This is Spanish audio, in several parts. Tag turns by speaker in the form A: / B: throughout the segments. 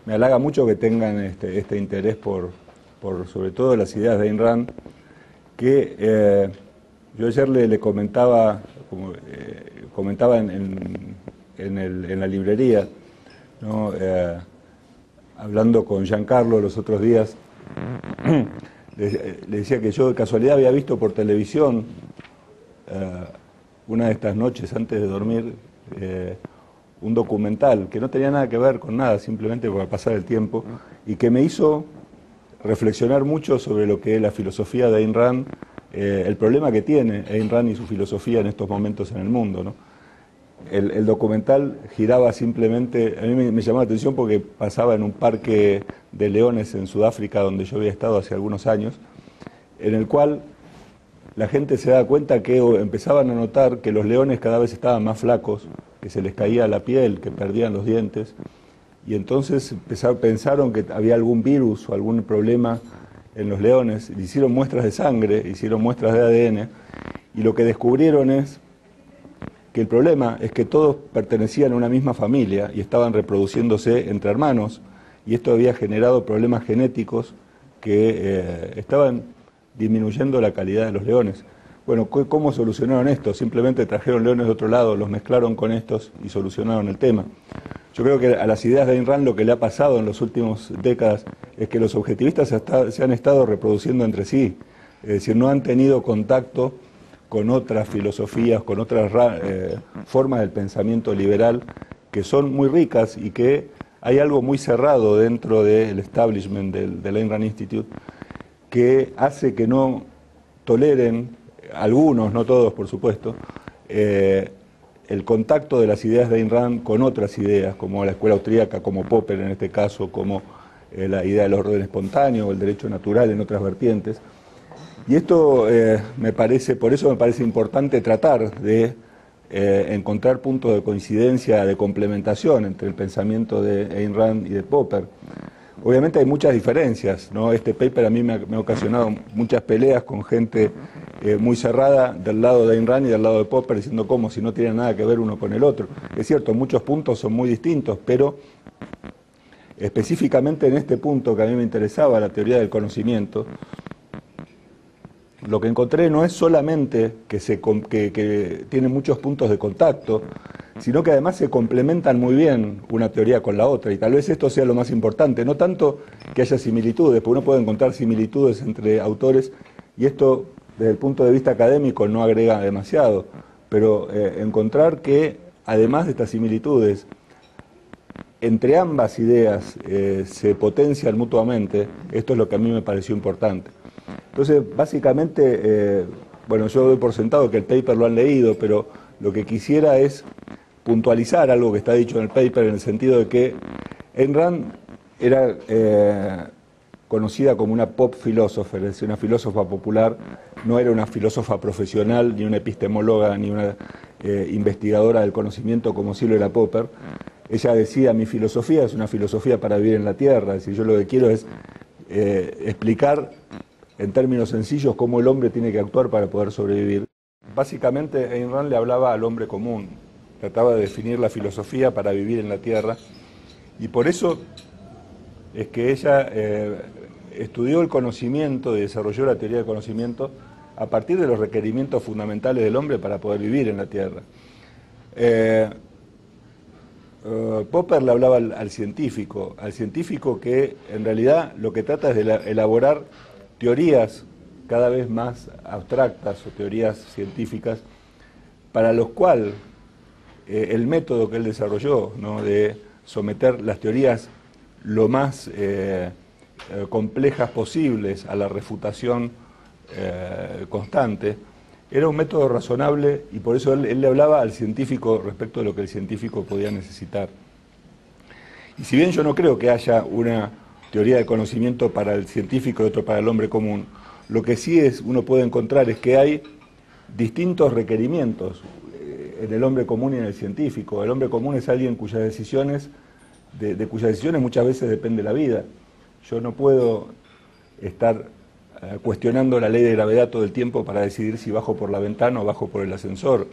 A: Me halaga mucho que tengan este interés por sobre todo las ideas de Ayn Rand, que yo ayer le comentaba, comentaba en la librería, ¿no? Hablando con Giancarlo los otros días, le decía que yo de casualidad había visto por televisión una de estas noches antes de dormir un documental que no tenía nada que ver con nada, simplemente para pasar el tiempo, y que me hizo reflexionar mucho sobre lo que es la filosofía de Ayn Rand, el problema que tiene Ayn Rand y su filosofía en estos momentos en el mundo, ¿no? El documental giraba simplemente, a mí me llamó la atención porque pasaba en un parque de leones en Sudáfrica, donde yo había estado hace algunos años, en el cual la gente se da cuenta que empezaban a notar que los leones cada vez estaban más flacos, que se les caía la piel, que perdían los dientes, y entonces pensaron que había algún virus o algún problema en los leones, hicieron muestras de sangre, hicieron muestras de ADN, y lo que descubrieron es que el problema es que todos pertenecían a una misma familia y estaban reproduciéndose entre hermanos, y esto había generado problemas genéticos que estaban disminuyendo la calidad de los leones. Bueno, ¿cómo solucionaron esto? Simplemente trajeron leones de otro lado, los mezclaron con estos y solucionaron el tema. Yo creo que a las ideas de Ayn Rand lo que le ha pasado en las últimas décadas es que los objetivistas se han estado reproduciendo entre sí, es decir, no han tenido contacto con otras filosofías, con otras formas del pensamiento liberal que son muy ricas, y que hay algo muy cerrado dentro del establishment del Ayn Rand Institute que hace que no toleren, algunos, no todos por supuesto, el contacto de las ideas de Ayn Rand con otras ideas, como la escuela austríaca, como Popper en este caso, como la idea del orden espontáneo o el derecho natural en otras vertientes. Y esto me parece, por eso me parece importante tratar de encontrar puntos de coincidencia, de complementación entre el pensamiento de Ayn Rand y de Popper. Obviamente hay muchas diferencias, ¿no? Este paper a mí me ha ocasionado muchas peleas con gente muy cerrada del lado de Ayn Rand y del lado de Popper, diciendo cómo si no tienen nada que ver uno con el otro. Es cierto, muchos puntos son muy distintos, pero específicamente en este punto que a mí me interesaba, la teoría del conocimiento, lo que encontré no es solamente que tiene muchos puntos de contacto, sino que además se complementan muy bien una teoría con la otra, y tal vez esto sea lo más importante, no tanto que haya similitudes, porque uno puede encontrar similitudes entre autores, y esto desde el punto de vista académico no agrega demasiado, pero encontrar que además de estas similitudes, entre ambas ideas se potencian mutuamente, esto es lo que a mí me pareció importante. Entonces, básicamente, bueno, yo doy por sentado que el paper lo han leído, pero lo que quisiera es puntualizar algo que está dicho en el paper, en el sentido de que Ayn Rand era conocida como una pop philosopher, es decir, una filósofa popular, no era una filósofa profesional, ni una epistemóloga, ni una investigadora del conocimiento como sí lo era Popper. Ella decía, mi filosofía es una filosofía para vivir en la Tierra, es decir, yo lo que quiero es explicar en términos sencillos cómo el hombre tiene que actuar para poder sobrevivir. Básicamente Ayn Rand le hablaba al hombre común, trataba de definir la filosofía para vivir en la Tierra, y por eso es que ella estudió el conocimiento y desarrolló la teoría del conocimiento a partir de los requerimientos fundamentales del hombre para poder vivir en la Tierra. Popper le hablaba al científico que en realidad lo que trata es de elaborar teorías cada vez más abstractas o teorías científicas para los cuales el método que él desarrolló, ¿no?, de someter las teorías lo más complejas posibles a la refutación constante, era un método razonable, y por eso él le hablaba al científico respecto de lo que el científico podía necesitar. Y si bien yo no creo que haya una teoría de conocimiento para el científico y otro para el hombre común, lo que sí uno puede encontrar es que hay distintos requerimientos en el hombre común y en el científico. El hombre común es alguien cuyas decisiones de cuyas decisiones muchas veces depende la vida. Yo no puedo estar cuestionando la ley de gravedad todo el tiempo para decidir si bajo por la ventana o bajo por el ascensor.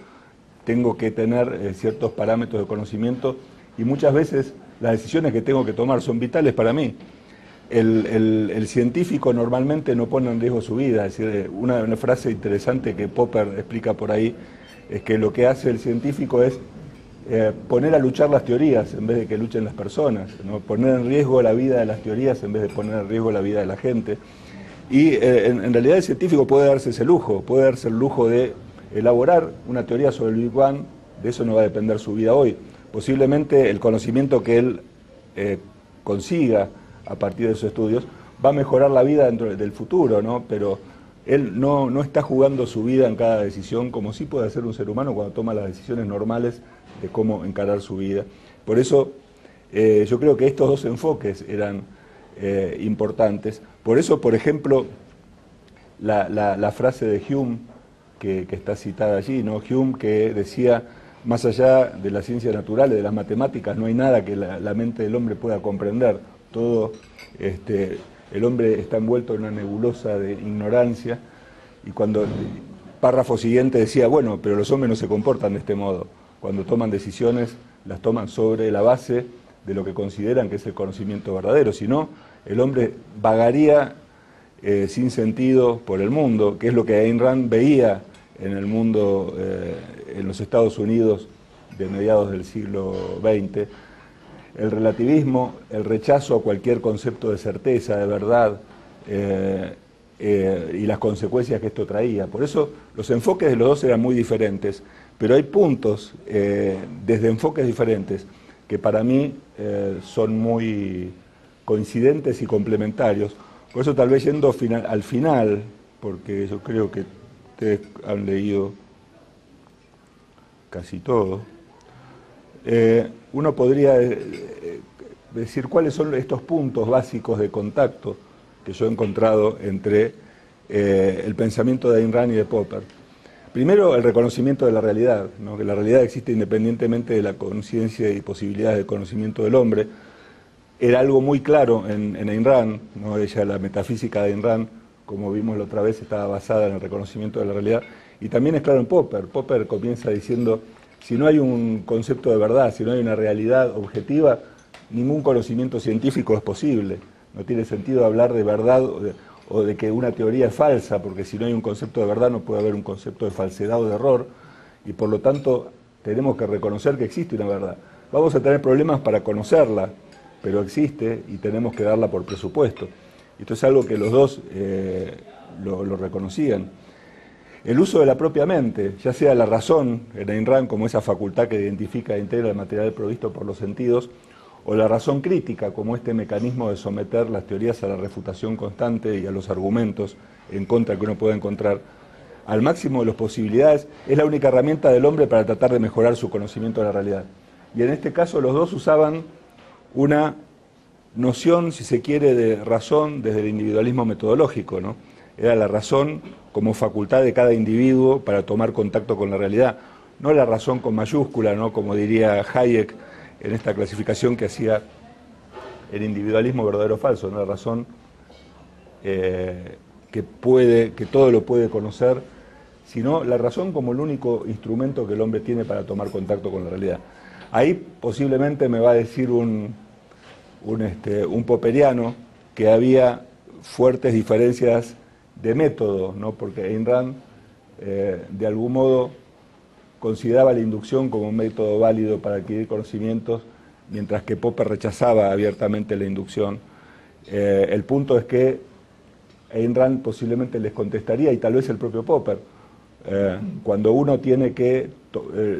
A: Tengo que tener ciertos parámetros de conocimiento y muchas veces las decisiones que tengo que tomar son vitales para mí. El científico normalmente no pone en riesgo su vida. Es decir, una frase interesante que Popper explica por ahí es que lo que hace el científico es poner a luchar las teorías en vez de que luchen las personas, ¿no? Poner en riesgo la vida de las teorías en vez de poner en riesgo la vida de la gente. Y en realidad el científico puede darse ese lujo, puede darse el lujo de elaborar una teoría sobre el Big Bang. De eso no va a depender su vida hoy. Posiblemente el conocimiento que él consiga a partir de sus estudios va a mejorar la vida dentro del futuro, ¿no? Pero él no está jugando su vida en cada decisión como sí puede hacer un ser humano cuando toma las decisiones normales de cómo encarar su vida. Por eso yo creo que estos dos enfoques eran importantes. Por eso, por ejemplo, la frase de Hume que está citada allí, ¿no? Hume, que decía: más allá de las ciencias naturales, de las matemáticas, no hay nada que la mente del hombre pueda comprender. Todo, el hombre está envuelto en una nebulosa de ignorancia. Y cuando el párrafo siguiente decía: bueno, pero los hombres no se comportan de este modo. Cuando toman decisiones, las toman sobre la base de lo que consideran que es el conocimiento verdadero. Si no, el hombre vagaría sin sentido por el mundo, que es lo que Ayn Rand veía en el mundo, en los Estados Unidos de mediados del siglo XX. El relativismo, el rechazo a cualquier concepto de certeza, de verdad, y las consecuencias que esto traía. Por eso los enfoques de los dos eran muy diferentes, pero hay puntos desde enfoques diferentes que para mí son muy coincidentes y complementarios. Por eso tal vez yendo al final, porque yo creo que ustedes han leído casi todo, uno podría decir cuáles son estos puntos básicos de contacto que yo he encontrado entre el pensamiento de Ayn Rand y de Popper. Primero, el reconocimiento de la realidad, ¿no? Que la realidad existe independientemente de la conciencia y posibilidades de conocimiento del hombre. Era algo muy claro en Ayn Rand, ¿no? Ella, la metafísica de Ayn Rand, como vimos la otra vez, estaba basada en el reconocimiento de la realidad. Y también es claro en Popper. Popper comienza diciendo: si no hay un concepto de verdad, si no hay una realidad objetiva, ningún conocimiento científico es posible. No tiene sentido hablar de verdad o de que una teoría es falsa, porque si no hay un concepto de verdad no puede haber un concepto de falsedad o de error, y por lo tanto tenemos que reconocer que existe una verdad. Vamos a tener problemas para conocerla, pero existe y tenemos que darla por presupuesto. Esto es algo que los dos lo reconocían. El uso de la propia mente, ya sea la razón en Ayn Rand como esa facultad que identifica e integra el material provisto por los sentidos, o la razón crítica como este mecanismo de someter las teorías a la refutación constante y a los argumentos en contra que uno pueda encontrar, al máximo de las posibilidades, es la única herramienta del hombre para tratar de mejorar su conocimiento de la realidad. Y en este caso los dos usaban una noción, si se quiere, de razón desde el individualismo metodológico, ¿no? Era la razón como facultad de cada individuo para tomar contacto con la realidad, no la razón con mayúscula, ¿no? Como diría Hayek en esta clasificación que hacía el individualismo verdadero o falso, ¿no? La razón que todo lo puede conocer, sino la razón como el único instrumento que el hombre tiene para tomar contacto con la realidad. Ahí posiblemente me va a decir un popperiano que había fuertes diferencias de método, ¿no? Porque Ayn Rand de algún modo consideraba la inducción como un método válido para adquirir conocimientos, mientras que Popper rechazaba abiertamente la inducción. El punto es que Ayn Rand posiblemente les contestaría, y tal vez el propio Popper, cuando uno tiene que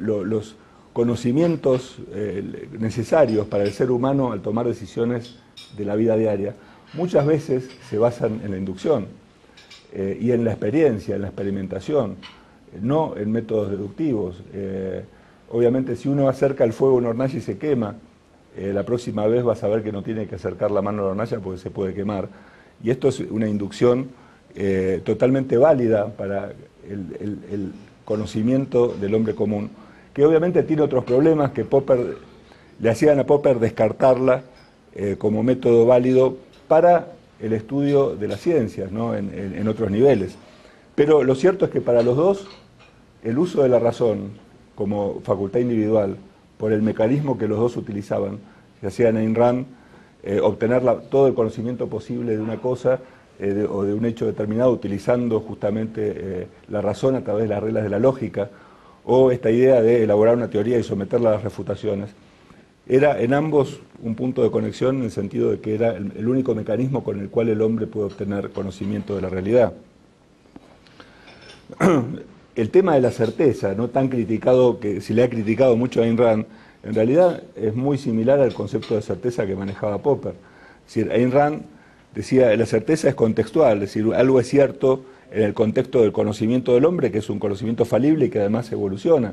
A: los conocimientos necesarios para el ser humano al tomar decisiones de la vida diaria, muchas veces se basan en la inducción y en la experiencia, en la experimentación, no en métodos deductivos. Obviamente, si uno acerca el fuego a una hornalla y se quema, la próxima vez va a saber que no tiene que acercar la mano a la hornalla porque se puede quemar. Y esto es una inducción totalmente válida para el conocimiento del hombre común, que obviamente tiene otros problemas que Popper le hacían a Popper descartarla como método válido para el estudio de las ciencias, ¿no? en otros niveles. Pero lo cierto es que para los dos, el uso de la razón como facultad individual, por el mecanismo que los dos utilizaban, que hacían Ayn Rand, obtener todo el conocimiento posible de una cosa o de un hecho determinado utilizando justamente la razón a través de las reglas de la lógica, o esta idea de elaborar una teoría y someterla a las refutaciones, era en ambos un punto de conexión en el sentido de que era el único mecanismo con el cual el hombre puede obtener conocimiento de la realidad. El tema de la certeza, no tan criticado, que se le ha criticado mucho a Ayn Rand, en realidad es muy similar al concepto de certeza que manejaba Popper. Es decir, Ayn Rand decía, la certeza es contextual, es decir, algo es cierto en el contexto del conocimiento del hombre, que es un conocimiento falible y que además evoluciona.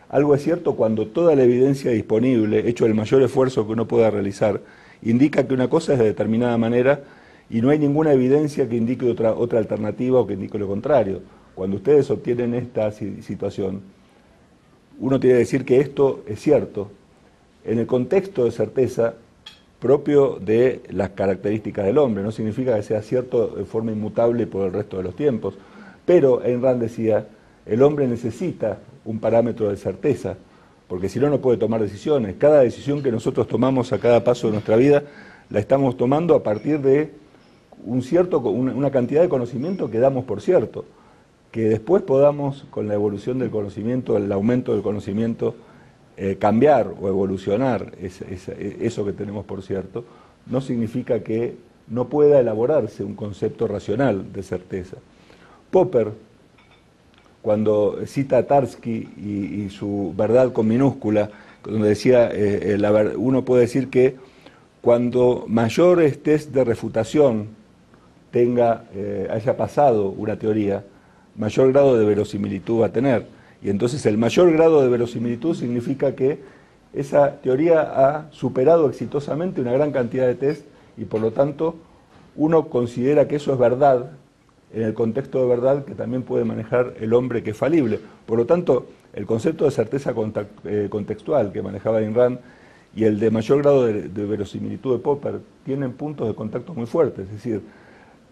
A: Algo es cierto cuando toda la evidencia disponible, hecho el mayor esfuerzo que uno pueda realizar, indica que una cosa es de determinada manera y no hay ninguna evidencia que indique otra alternativa o que indique lo contrario. Cuando ustedes obtienen esta situación, uno tiene que decir que esto es cierto en el contexto de certeza propio de las características del hombre. No significa que sea cierto de forma inmutable por el resto de los tiempos. Pero Ayn Rand decía, el hombre necesita un parámetro de certeza, porque si no, no puede tomar decisiones. Cada decisión que nosotros tomamos a cada paso de nuestra vida, la estamos tomando a partir de una cantidad de conocimiento que damos por cierto. Que después podamos, con la evolución del conocimiento, el aumento del conocimiento, cambiar o evolucionar eso que tenemos por cierto, no significa que no pueda elaborarse un concepto racional de certeza. Popper, cuando cita a Tarski y su verdad con minúscula, donde decía, uno puede decir que cuando mayores test de refutación haya pasado una teoría, mayor grado de verosimilitud va a tener. Y entonces el mayor grado de verosimilitud significa que esa teoría ha superado exitosamente una gran cantidad de test y por lo tanto uno considera que eso es verdad en el contexto de verdad que también puede manejar el hombre que es falible. Por lo tanto, el concepto de certeza contextual que manejaba Ayn Rand y el de mayor grado de verosimilitud de Popper tienen puntos de contacto muy fuertes, es decir,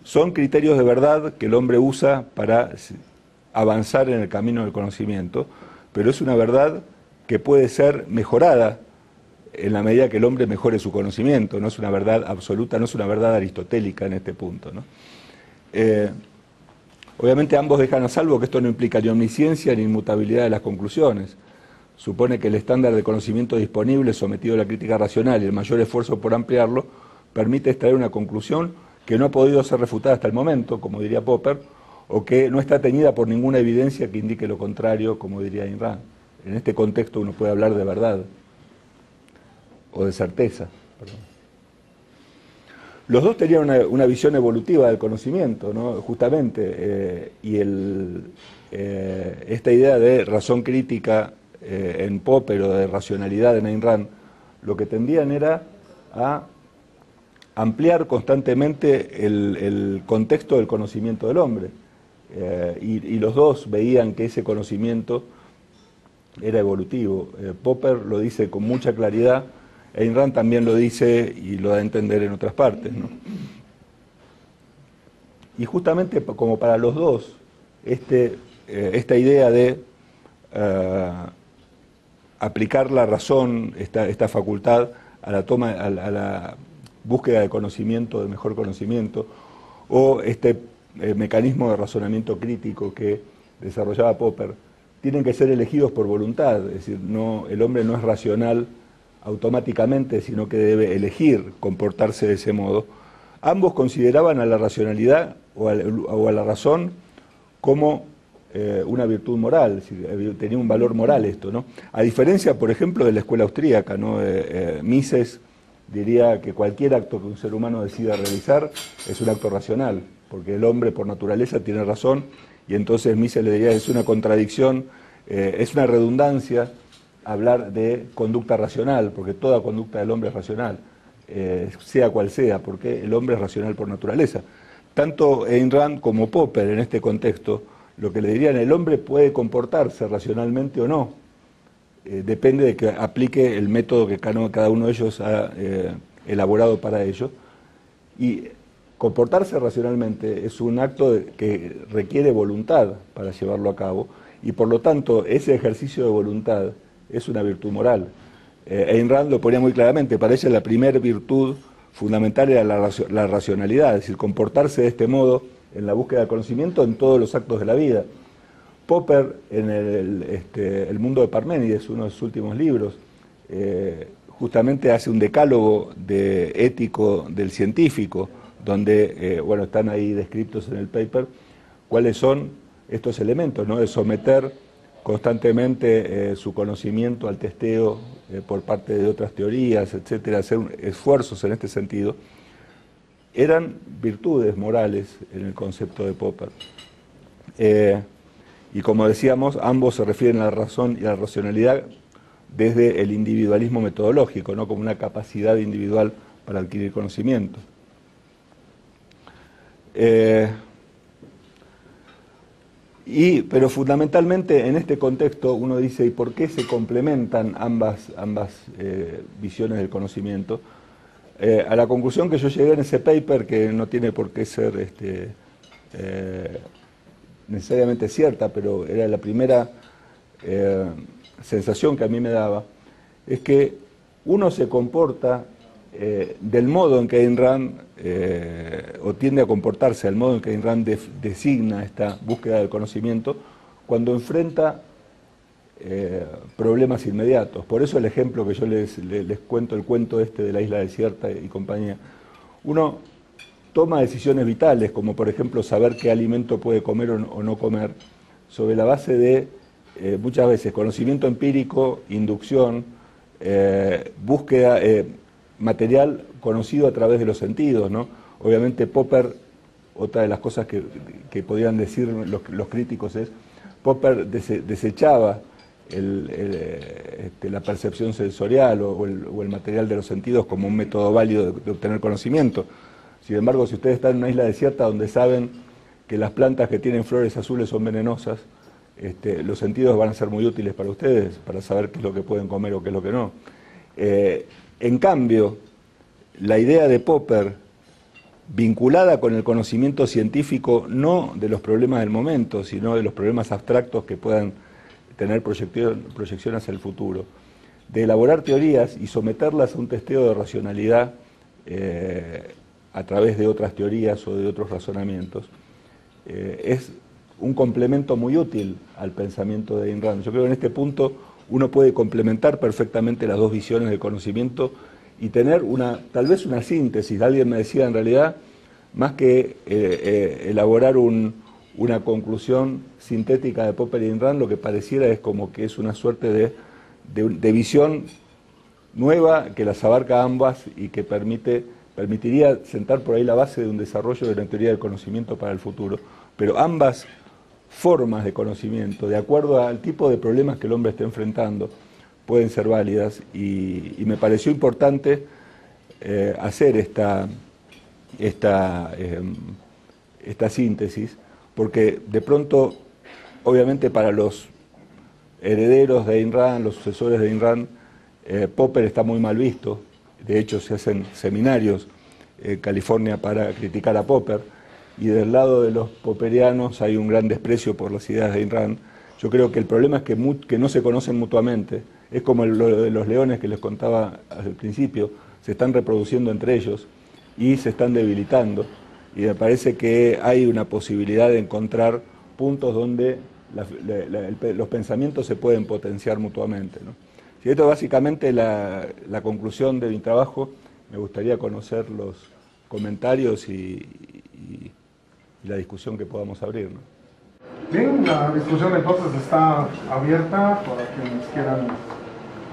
A: son criterios de verdad que el hombre usa para avanzar en el camino del conocimiento, pero es una verdad que puede ser mejorada en la medida que el hombre mejore su conocimiento, no es una verdad absoluta, no es una verdad aristotélica en este punto, ¿no? Obviamente ambos dejan a salvo que esto no implica ni omnisciencia ni inmutabilidad de las conclusiones. Supone que el estándar de conocimiento disponible sometido a la crítica racional y el mayor esfuerzo por ampliarlo permite extraer una conclusión que no ha podido ser refutada hasta el momento, como diría Popper, o que no está teñida por ninguna evidencia que indique lo contrario, como diría Ayn Rand. En este contexto uno puede hablar de verdad, o de certeza. Perdón. Los dos tenían una visión evolutiva del conocimiento, ¿no? Justamente, y esta idea de razón crítica en Popper o de racionalidad en Ayn Rand, lo que tendían era a ampliar constantemente el contexto del conocimiento del hombre. Y los dos veían que ese conocimiento era evolutivo. Popper lo dice con mucha claridad, Ayn Rand también lo dice y lo da a entender en otras partes, ¿no? Y justamente como para los dos, esta idea de aplicar la razón, esta facultad a la búsqueda de conocimiento, de mejor conocimiento, o este mecanismo de razonamiento crítico que desarrollaba Popper, tienen que ser elegidos por voluntad, es decir, el hombre no es racional automáticamente, sino que debe elegir comportarse de ese modo. Ambos consideraban a la racionalidad o a la razón como una virtud moral, es decir, tenía un valor moral esto, ¿no? A diferencia, por ejemplo, de la escuela austríaca, ¿no? Mises diría que cualquier acto que un ser humano decida realizar es un acto racional, porque el hombre por naturaleza tiene razón, y entonces Mises le diría es una contradicción, es una redundancia hablar de conducta racional, porque toda conducta del hombre es racional, sea cual sea, porque el hombre es racional por naturaleza. Tanto Ayn Rand como Popper en este contexto, lo que le dirían, el hombre puede comportarse racionalmente o no, depende de que aplique el método que cada uno de ellos ha elaborado para ello. Y comportarse racionalmente es un acto que requiere voluntad para llevarlo a cabo, y por lo tanto ese ejercicio de voluntad es una virtud moral. Ayn Rand lo ponía muy claramente, para ella la primera virtud fundamental era la racionalidad, es decir, comportarse de este modo en la búsqueda del conocimiento en todos los actos de la vida. Popper, en el mundo de Parménides, uno de sus últimos libros, justamente hace un decálogo ético del científico, donde, bueno, están ahí descritos en el paper cuáles son estos elementos, ¿no? De someter constantemente su conocimiento al testeo por parte de otras teorías, etcétera, hacer esfuerzos en este sentido, eran virtudes morales en el concepto de Popper. Y como decíamos, ambos se refieren a la razón y a la racionalidad desde el individualismo metodológico, ¿no? Como una capacidad individual para adquirir conocimiento. Pero fundamentalmente en este contexto uno dice, ¿y por qué se complementan ambas visiones del conocimiento? A la conclusión que yo llegué en ese paper, que no tiene por qué ser necesariamente cierta, pero era la primera sensación que a mí me daba, es que uno se comporta del modo en que Ayn Rand, o tiende a comportarse del modo en que Ayn Rand designa esta búsqueda del conocimiento, cuando enfrenta problemas inmediatos. Por eso el ejemplo que yo les cuento, el cuento de la isla desierta y compañía. Uno toma decisiones vitales, como por ejemplo saber qué alimento puede comer o no comer, sobre la base de muchas veces conocimiento empírico, inducción, búsqueda, material conocido a través de los sentidos, ¿no? Obviamente Popper, otra de las cosas que podrían decir los críticos es, Popper desechaba la percepción sensorial o el material de los sentidos como un método válido de obtener conocimiento. Sin embargo, si ustedes están en una isla desierta donde saben que las plantas que tienen flores azules son venenosas, los sentidos van a ser muy útiles para ustedes, para saber qué es lo que pueden comer o qué es lo que no. En cambio, la idea de Popper, vinculada con el conocimiento científico, no de los problemas del momento, sino de los problemas abstractos que puedan tener proyección hacia el futuro, de elaborar teorías y someterlas a un testeo de racionalidad a través de otras teorías o de otros razonamientos, es un complemento muy útil al pensamiento de Ayn Rand. Yo creo que en este punto uno puede complementar perfectamente las dos visiones del conocimiento y tener tal vez una síntesis. Alguien me decía, en realidad, más que elaborar una conclusión sintética de Popper y Ayn Rand, lo que pareciera es como que es una suerte de visión nueva que las abarca ambas y que permitiría sentar por ahí la base de un desarrollo de la teoría del conocimiento para el futuro. Pero ambas formas de conocimiento, de acuerdo al tipo de problemas que el hombre está enfrentando, pueden ser válidas, y me pareció importante hacer esta síntesis, porque de pronto, obviamente para los herederos de Ayn Rand, los sucesores de Ayn Rand, Popper está muy mal visto. De hecho se hacen seminarios en California para criticar a Popper, y del lado de los popperianos hay un gran desprecio por las ideas de Ayn Rand. Yo creo que el problema es que no se conocen mutuamente. Es como lo de los leones que les contaba al principio, se están reproduciendo entre ellos y se están debilitando, y me parece que hay una posibilidad de encontrar puntos donde los pensamientos se pueden potenciar mutuamente, ¿no? Si esto es básicamente la conclusión de mi trabajo, me gustaría conocer los comentarios y la discusión que podamos abrir, ¿no?
B: Bien, la discusión entonces está abierta para quienes quieran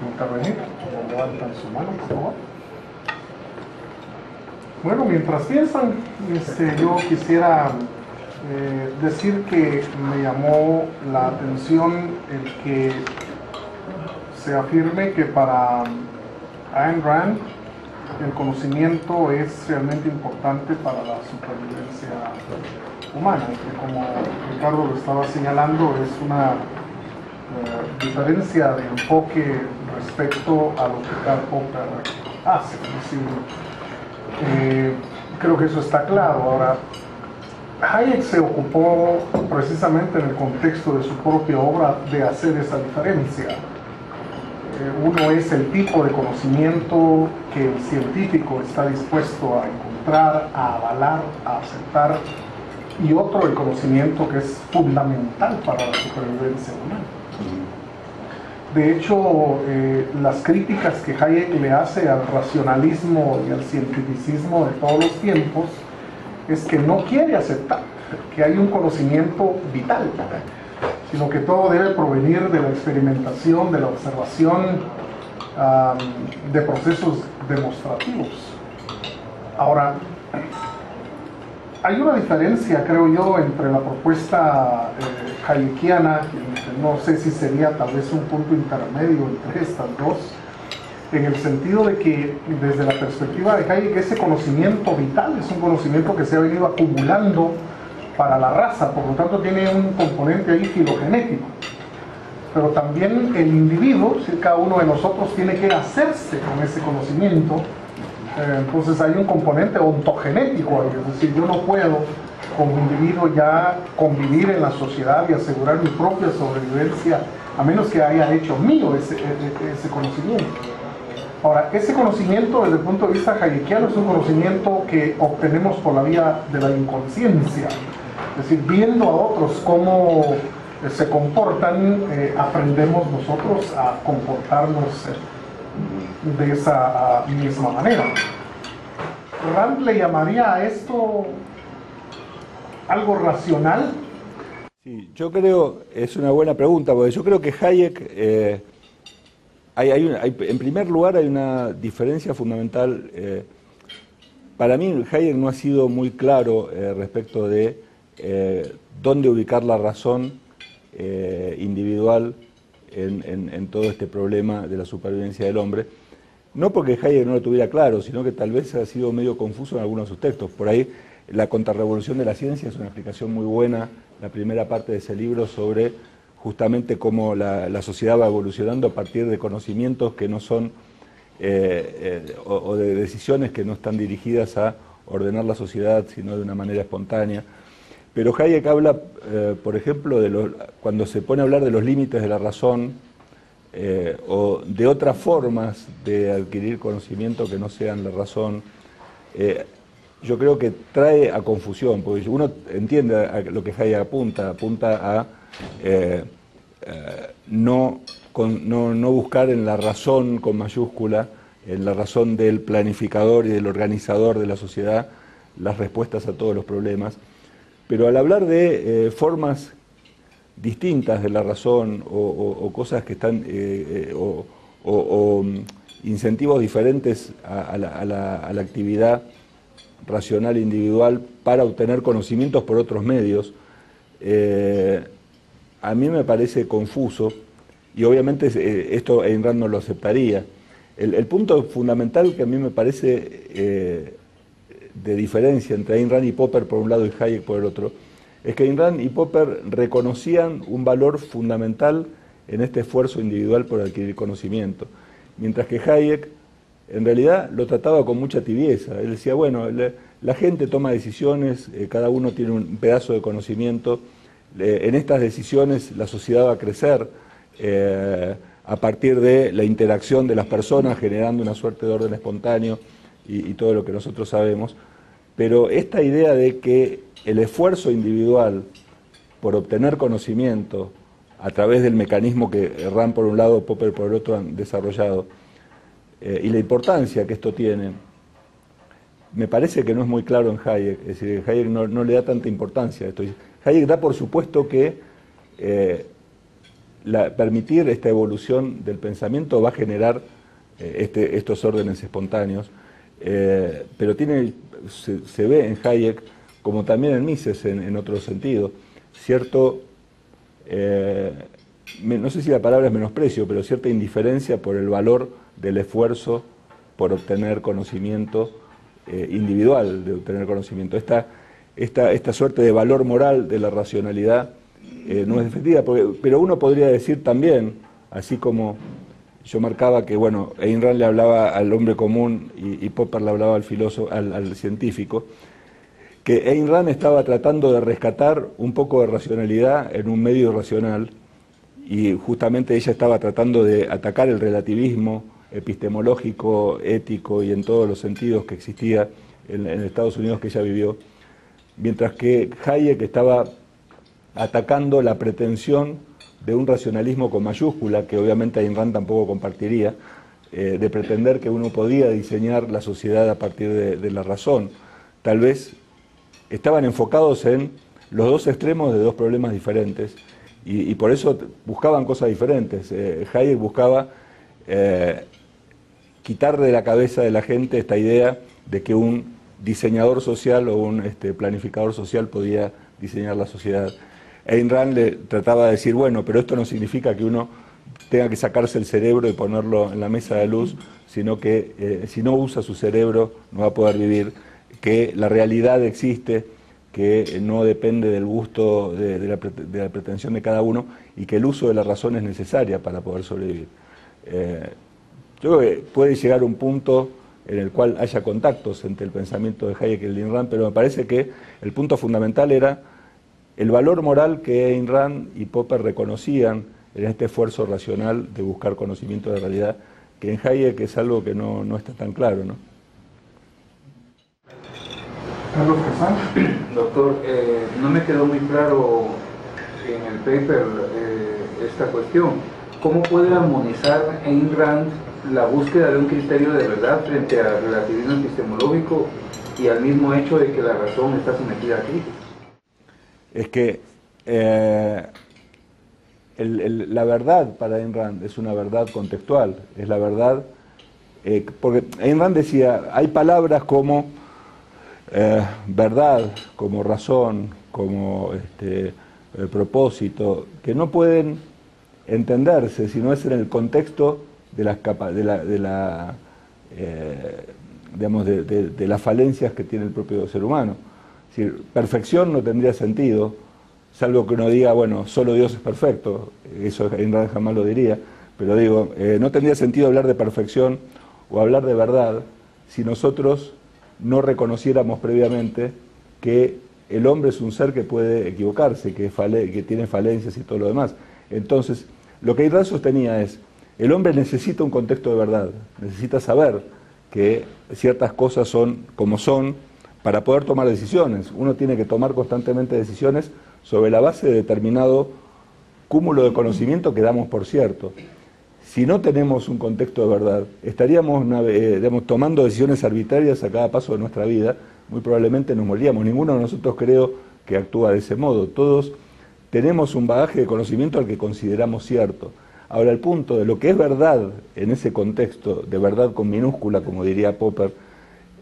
B: intervenir. Levantan su mano, por favor. Bueno, mientras piensan, yo quisiera decir que me llamó la atención el que se afirme que para Ayn Rand el conocimiento es realmente importante para la supervivencia humana, que como Ricardo lo estaba señalando, es una diferencia de enfoque respecto a lo que Karl Popper hace. Es decir, creo que eso está claro. Ahora, Hayek se ocupó precisamente en el contexto de su propia obra de hacer esa diferencia. Uno es el tipo de conocimiento que el científico está dispuesto a encontrar, a avalar, a aceptar, y otro el conocimiento que es fundamental para la supervivencia humana. De hecho, las críticas que Hayek le hace al racionalismo y al cientificismo de todos los tiempos es que no quiere aceptar que hay un conocimiento vital, sino que todo debe provenir de la experimentación, de la observación, de procesos demostrativos. Ahora, hay una diferencia, creo yo, entre la propuesta hayekiana, que no sé si sería tal vez un punto intermedio entre estas dos, en el sentido de que desde la perspectiva de Hayek ese conocimiento vital es un conocimiento que se ha venido acumulando para la raza, por lo tanto tiene un componente ahí filogenético. Pero también el individuo, cada uno de nosotros tiene que hacerse con ese conocimiento. Entonces hay un componente ontogenético ahí, es decir, yo no puedo como individuo ya convivir en la sociedad y asegurar mi propia sobrevivencia a menos que haya hecho mío ese conocimiento. Ahora, ese conocimiento desde el punto de vista hayekiano es un conocimiento que obtenemos por la vía de la inconsciencia, es decir, viendo a otros cómo se comportan, aprendemos nosotros a comportarnos de esa misma manera. Rand le llamaría a esto algo racional.
A: Sí, yo creo, es una buena pregunta, porque yo creo que Hayek, en primer lugar hay una diferencia fundamental. Para mí Hayek no ha sido muy claro respecto de dónde ubicar la razón individual en todo este problema de la supervivencia del hombre. No porque Hayek no lo tuviera claro, sino que tal vez ha sido medio confuso en algunos de sus textos. Por ahí, La contrarrevolución de la ciencia es una explicación muy buena, la primera parte de ese libro, sobre justamente cómo la sociedad va evolucionando a partir de conocimientos que no son, o de decisiones que no están dirigidas a ordenar la sociedad, sino de una manera espontánea. Pero Hayek habla, por ejemplo, cuando se pone a hablar de los límites de la razón, o de otras formas de adquirir conocimiento que no sean la razón, yo creo que trae a confusión, porque uno entiende a lo que Hayek apunta a no buscar en la razón con mayúscula, en la razón del planificador y del organizador de la sociedad, las respuestas a todos los problemas. Pero al hablar de formas distintas de la razón o cosas que están, incentivos diferentes a la actividad racional individual para obtener conocimientos por otros medios, a mí me parece confuso, y obviamente esto Ayn Rand no lo aceptaría. El punto fundamental que a mí me parece de diferencia entre Ayn Rand y Popper por un lado y Hayek por el otro, es que Ayn Rand y Popper reconocían un valor fundamental en este esfuerzo individual por adquirir conocimiento, mientras que Hayek en realidad lo trataba con mucha tibieza. Él decía, bueno, la gente toma decisiones, cada uno tiene un pedazo de conocimiento, en estas decisiones la sociedad va a crecer a partir de la interacción de las personas, generando una suerte de orden espontáneo y todo lo que nosotros sabemos. Pero esta idea de que el esfuerzo individual por obtener conocimiento a través del mecanismo que Rand por un lado, Popper por el otro han desarrollado, y la importancia que esto tiene, me parece que no es muy claro en Hayek. Es decir, Hayek no le da tanta importancia a esto. Hayek da por supuesto que permitir esta evolución del pensamiento va a generar estos órdenes espontáneos, pero se ve en Hayek, como también en Mises en otro sentido, cierto, no sé si la palabra es menosprecio, pero cierta indiferencia por el valor del esfuerzo por obtener conocimiento individual, de obtener conocimiento. Esta suerte de valor moral de la racionalidad no es efectiva, pero uno podría decir también, así como yo marcaba que, bueno, Ayn Rand le hablaba al hombre común y Popper le hablaba al filósofo, al científico, que Ayn Rand estaba tratando de rescatar un poco de racionalidad en un medio irracional, y justamente ella estaba tratando de atacar el relativismo epistemológico, ético y en todos los sentidos que existía en Estados Unidos que ella vivió, mientras que Hayek estaba atacando la pretensión de un racionalismo con mayúscula, que obviamente Ayn Rand tampoco compartiría, de pretender que uno podía diseñar la sociedad a partir de la razón. Tal vez estaban enfocados en los dos extremos de dos problemas diferentes, y por eso buscaban cosas diferentes. Hayek buscaba quitar de la cabeza de la gente esta idea de que un diseñador social o un planificador social podía diseñar la sociedad. Ayn Rand le trataba de decir, bueno, pero esto no significa que uno tenga que sacarse el cerebro y ponerlo en la mesa de luz, sino que si no usa su cerebro no va a poder vivir, que la realidad existe, que no depende del gusto, de la pretensión de cada uno, y que el uso de la razón es necesaria para poder sobrevivir. Yo creo que puede llegar un punto en el cual haya contactos entre el pensamiento de Hayek y el de Ayn Rand, pero me parece que el punto fundamental era el valor moral que Ayn Rand y Popper reconocían en este esfuerzo racional de buscar conocimiento de la realidad, que en Hayek es algo que no está tan claro, ¿no?
B: Carlos Casal.
C: Doctor, no me quedó muy claro en el paper esta cuestión. ¿Cómo puede armonizar Ayn Rand la búsqueda de un criterio de verdad frente al relativismo epistemológico y al mismo hecho de que la razón está sometida a crítica?
A: Es que la verdad para Ayn Rand es una verdad contextual, es la verdad, porque Ayn Rand decía, hay palabras como verdad, como razón, como propósito, que no pueden entenderse si no es en el contexto de las falencias que tiene el propio ser humano. Es decir, perfección no tendría sentido, salvo que uno diga, bueno, solo Dios es perfecto, eso Ayn Rand jamás lo diría, pero digo, no tendría sentido hablar de perfección o hablar de verdad si nosotros no reconociéramos previamente que el hombre es un ser que puede equivocarse, que tiene falencias y todo lo demás. Entonces, lo que Ayn Rand sostenía es, el hombre necesita un contexto de verdad, necesita saber que ciertas cosas son como son para poder tomar decisiones. Uno tiene que tomar constantemente decisiones sobre la base de determinado cúmulo de conocimiento que damos por cierto. Si no tenemos un contexto de verdad, estaríamos tomando decisiones arbitrarias a cada paso de nuestra vida, muy probablemente nos moriríamos. Ninguno de nosotros creo que actúa de ese modo. Todos tenemos un bagaje de conocimiento al que consideramos cierto. Ahora, el punto de lo que es verdad en ese contexto, de verdad con minúscula, como diría Popper,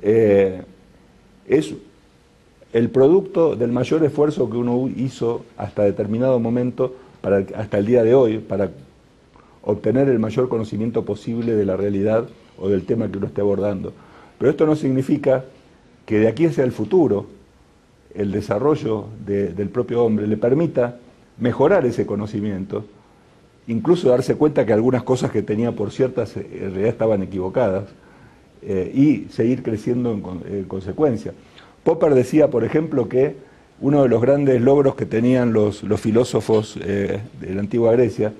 A: es el producto del mayor esfuerzo que uno hizo hasta determinado momento, hasta el día de hoy, para obtener el mayor conocimiento posible de la realidad o del tema que uno esté abordando. Pero esto no significa que de aquí hacia el futuro el desarrollo del propio hombre le permita mejorar ese conocimiento, incluso darse cuenta que algunas cosas que tenía por ciertas en realidad estaban equivocadas, y seguir creciendo en consecuencia. Popper decía, por ejemplo, que uno de los grandes logros que tenían los filósofos de la antigua Grecia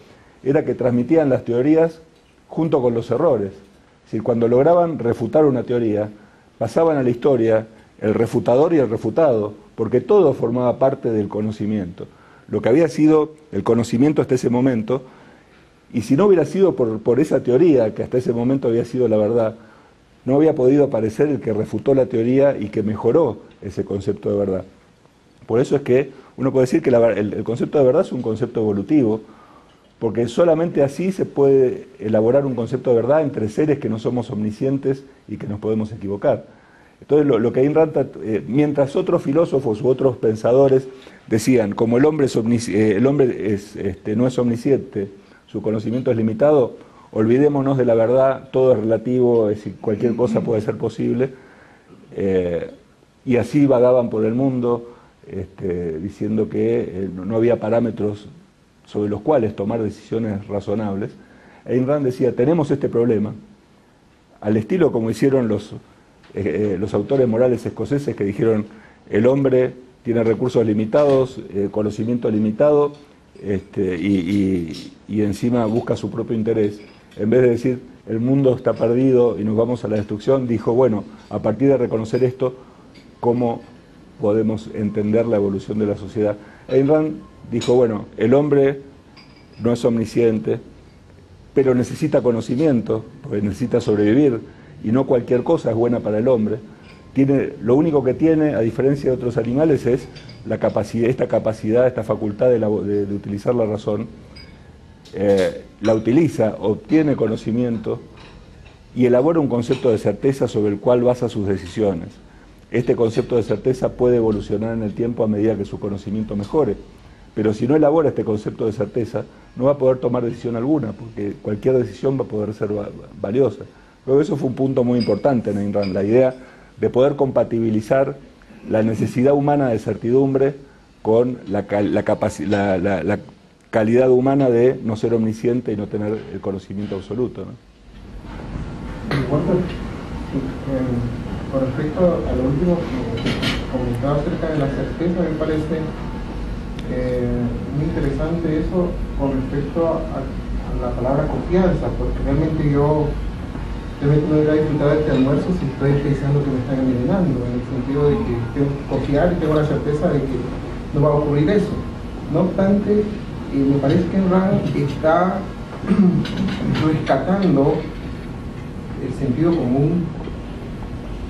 A: era que transmitían las teorías junto con los errores. Es decir, cuando lograban refutar una teoría, pasaban a la historia el refutador y el refutado, porque todo formaba parte del conocimiento. Lo que había sido el conocimiento hasta ese momento, y si no hubiera sido por esa teoría, que hasta ese momento había sido la verdad, no había podido aparecer el que refutó la teoría y que mejoró ese concepto de verdad. Por eso es que uno puede decir que el concepto de verdad es un concepto evolutivo, porque solamente así se puede elaborar un concepto de verdad entre seres que no somos omniscientes y que nos podemos equivocar. Entonces lo que Ayn Rand, mientras otros filósofos u otros pensadores decían, como el hombre no es omnisciente, su conocimiento es limitado, olvidémonos de la verdad, todo es relativo, es decir, cualquier cosa puede ser posible, y así vagaban por el mundo, diciendo que no había parámetros sobre los cuales tomar decisiones razonables. Ayn Rand decía, tenemos este problema, al estilo como hicieron los autores morales escoceses que dijeron, el hombre tiene recursos limitados, conocimiento limitado, y encima busca su propio interés. En vez de decir, el mundo está perdido y nos vamos a la destrucción, dijo, bueno, a partir de reconocer esto, ¿cómo podemos entender la evolución de la sociedad? Ayn Rand dijo, bueno, el hombre no es omnisciente, pero necesita conocimiento, porque necesita sobrevivir, y no cualquier cosa es buena para el hombre. Lo único que tiene, a diferencia de otros animales, es esta capacidad, esta facultad de utilizar la razón. La utiliza, obtiene conocimiento y elabora un concepto de certeza sobre el cual basa sus decisiones. Este concepto de certeza puede evolucionar en el tiempo a medida que su conocimiento mejore, pero si no elabora este concepto de certeza, no va a poder tomar decisión alguna, porque cualquier decisión va a poder ser valiosa. Creo que eso fue un punto muy importante en Ayn Rand, la idea de poder compatibilizar la necesidad humana de certidumbre con la calidad humana de no ser omnisciente y no tener el conocimiento absoluto, ¿no?
B: Con respecto a lo último que comentaba acerca de la certeza, me parece muy interesante eso con respecto a la palabra confianza, porque realmente yo no hubiera disfrutado de este almuerzo si estoy pensando que me están envenenando, en el sentido de que tengo que confiar y tengo la certeza de que no va a ocurrir eso. No obstante, me parece que Rand está rescatando el sentido común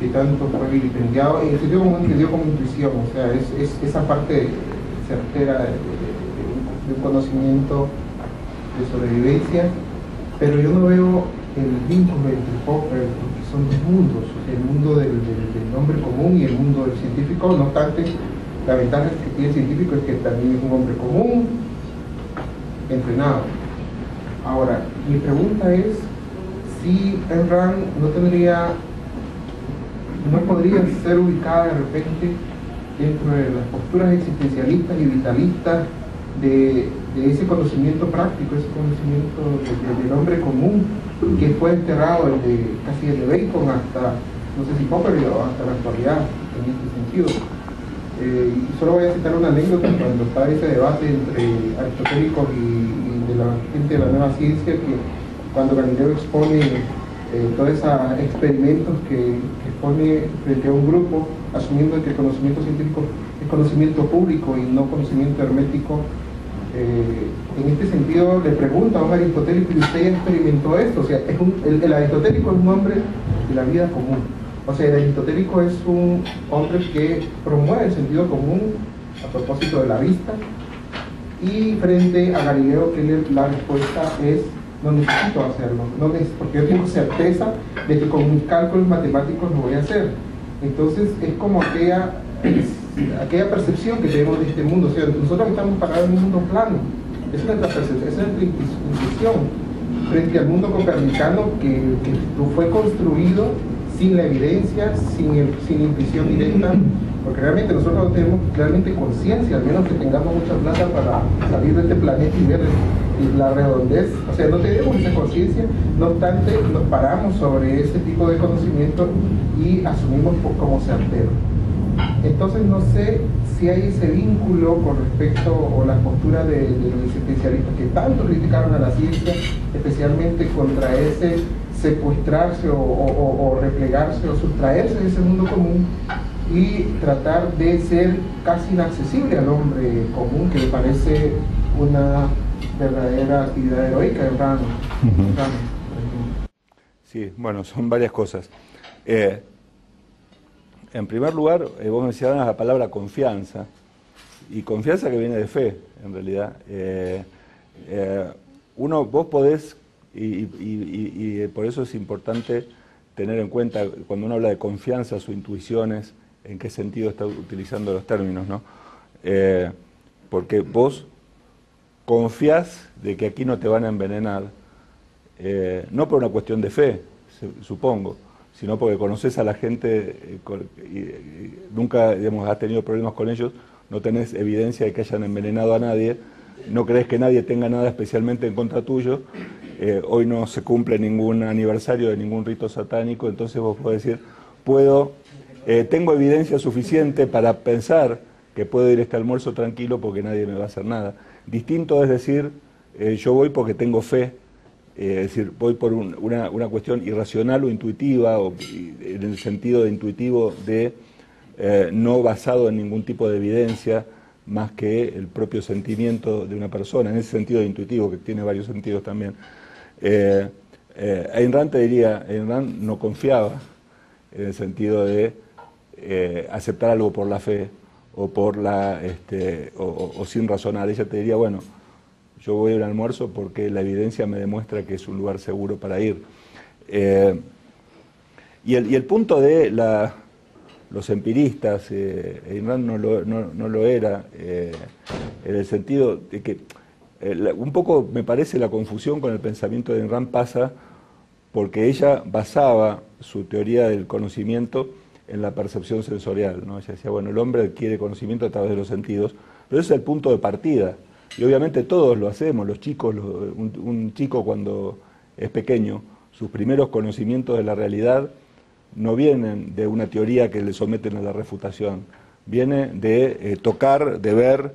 B: que tanto fue vilipendiado, y el sentido común que dio como intuición, o sea, es esa parte certera de un conocimiento de sobrevivencia, pero yo no veo el vínculo entre Popper, porque son dos mundos, o sea, el mundo del hombre común y el mundo del científico. No obstante, la ventaja que tiene el científico es que también es un hombre común, entrenado. Ahora, mi pregunta es si Ayn Rand no podría ser ubicada de repente dentro de las posturas existencialistas y vitalistas de ese conocimiento práctico, ese conocimiento del hombre común, que fue enterrado casi desde Bacon hasta, no sé si Popper, o hasta la actualidad, en este sentido. Y solo voy a citar una anécdota cuando está ese debate entre aristotélicos y de la gente de la nueva ciencia, que cuando Galileo expone todos esos experimentos que expone frente a un grupo, asumiendo que el conocimiento científico es conocimiento público y no conocimiento hermético, en este sentido le pregunta a un aristotélico, ¿y usted ya experimentó esto? O sea, el aristotélico es un hombre de la vida común. O sea, el aristotélico es un hombre que promueve el sentido común a propósito de la vista, y frente a Galileo, que la respuesta es: no necesito hacerlo, porque yo tengo certeza de que con mis cálculos matemáticos lo voy a hacer. Entonces es como aquella percepción que tenemos de este mundo. O sea, nosotros estamos parados en un mundo plano. Esa es nuestra percepción, esa es nuestra intuición frente al mundo copernicano que fue construido sin la evidencia, sin intuición directa, porque realmente nosotros no tenemos realmente conciencia, al menos que tengamos mucha plata para salir de este planeta y ver la redondez. O sea, no tenemos esa conciencia, no obstante nos paramos sobre ese tipo de conocimiento y asumimos como certero. Entonces no sé si hay ese vínculo con respecto, o la postura de los existencialistas que tanto criticaron a la ciencia, especialmente contra ese secuestrarse o replegarse o sustraerse de ese mundo común y tratar de ser casi inaccesible al hombre común, que me parece una verdadera actividad heroica de Rand.
A: Sí, bueno, son varias cosas. En primer lugar, vos mencionabas la palabra confianza, y confianza que viene de fe, en realidad. Vos podés, y por eso es importante tener en cuenta, cuando uno habla de confianza, sus intuiciones, en qué sentido está utilizando los términos, ¿no? Porque vos confías de que aquí no te van a envenenar, no por una cuestión de fe, supongo, sino porque conoces a la gente y nunca, digamos, has tenido problemas con ellos, no tenés evidencia de que hayan envenenado a nadie, no crees que nadie tenga nada especialmente en contra tuyo, hoy no se cumple ningún aniversario de ningún rito satánico, entonces vos podés decir, tengo evidencia suficiente para pensar que puedo ir a este almuerzo tranquilo porque nadie me va a hacer nada. Distinto es decir, yo voy porque tengo fe, es decir, voy por una cuestión irracional o intuitiva, o en el sentido de intuitivo de no basado en ningún tipo de evidencia, más que el propio sentimiento de una persona, en ese sentido de intuitivo, que tiene varios sentidos también. Ayn Rand te diría, Ayn Rand no confiaba en el sentido de aceptar algo por la fe o por o sin razonar. Ella te diría, bueno, yo voy al almuerzo porque la evidencia me demuestra que es un lugar seguro para ir. Y el punto de los empiristas, Ayn Rand no lo era, en el sentido de que un poco me parece la confusión con el pensamiento de Ayn Rand pasa porque ella basaba su teoría del conocimiento en la percepción sensorial, ¿no? Ella decía, bueno, el hombre adquiere conocimiento a través de los sentidos, pero ese es el punto de partida, y obviamente todos lo hacemos, los chicos, un chico cuando es pequeño, sus primeros conocimientos de la realidad no vienen de una teoría que le someten a la refutación, viene de tocar, de ver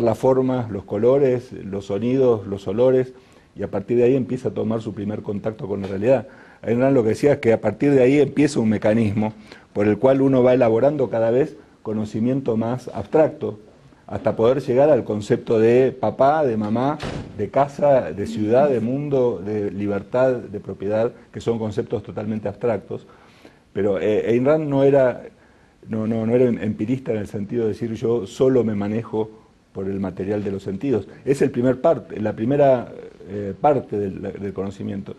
A: las formas, los colores, los sonidos, los olores, y a partir de ahí empieza a tomar su primer contacto con la realidad. Ayn Rand lo que decía es que a partir de ahí empieza un mecanismo por el cual uno va elaborando cada vez conocimiento más abstracto, hasta poder llegar al concepto de papá, de mamá, de casa, de ciudad, de mundo, de libertad, de propiedad, que son conceptos totalmente abstractos. Pero Ayn Rand no era empirista en el sentido de decir yo solo me manejo por el material de los sentidos. Es la primera parte del conocimiento.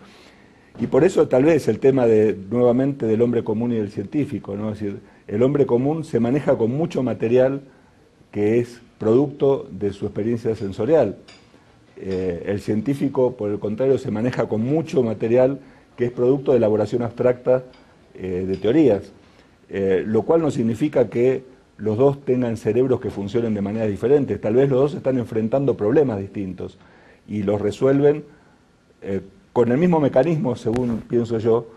A: Y por eso tal vez el tema nuevamente del hombre común y del científico, ¿no? Es decir, el hombre común se maneja con mucho material que es producto de su experiencia sensorial. El científico, por el contrario, se maneja con mucho material que es producto de elaboración abstracta de teorías, lo cual no significa que los dos tengan cerebros que funcionen de maneras diferentes. Tal vez los dos están enfrentando problemas distintos y los resuelven con el mismo mecanismo, según pienso yo,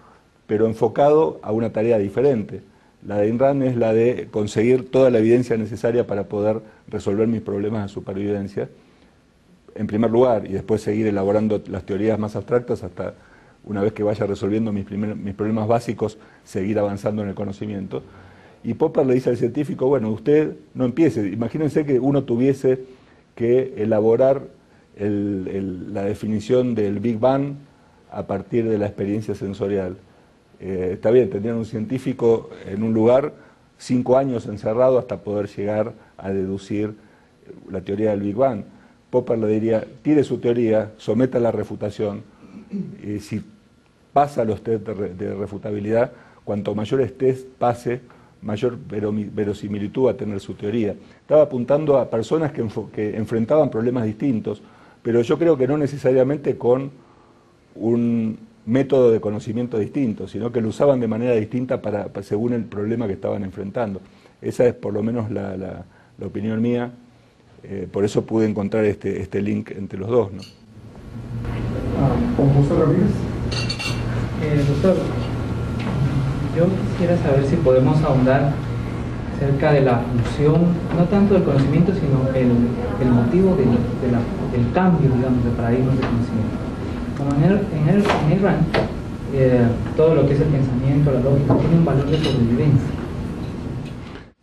A: pero enfocado a una tarea diferente. La de Ayn Rand es la de conseguir toda la evidencia necesaria para poder resolver mis problemas de supervivencia, en primer lugar, y después seguir elaborando las teorías más abstractas hasta, una vez que vaya resolviendo mis problemas básicos, seguir avanzando en el conocimiento. Y Popper le dice al científico, bueno, usted no empiece, imagínense que uno tuviese que elaborar la definición del Big Bang a partir de la experiencia sensorial. Está bien, tendrían un científico en un lugar 5 años encerrado hasta poder llegar a deducir la teoría del Big Bang. Popper le diría, tire su teoría, someta a la refutación, y si pasa los test de refutabilidad, cuanto mayores test pase, mayor verosimilitud va a tener su teoría. Estaba apuntando a personas que enfrentaban problemas distintos, pero yo creo que no necesariamente con un método de conocimiento distinto, sino que lo usaban de manera distinta según el problema que estaban enfrentando. Esa es por lo menos la opinión mía, por eso pude encontrar este link entre los dos, ¿no?
B: ¿Con José Ramírez?
D: Doctor, yo quisiera saber si podemos ahondar acerca de la función, no tanto del conocimiento, sino el motivo del cambio, digamos, de paradigmas de conocimiento. Como en Ayn Rand, todo lo que es el pensamiento, la lógica, tiene un valor de sobrevivencia.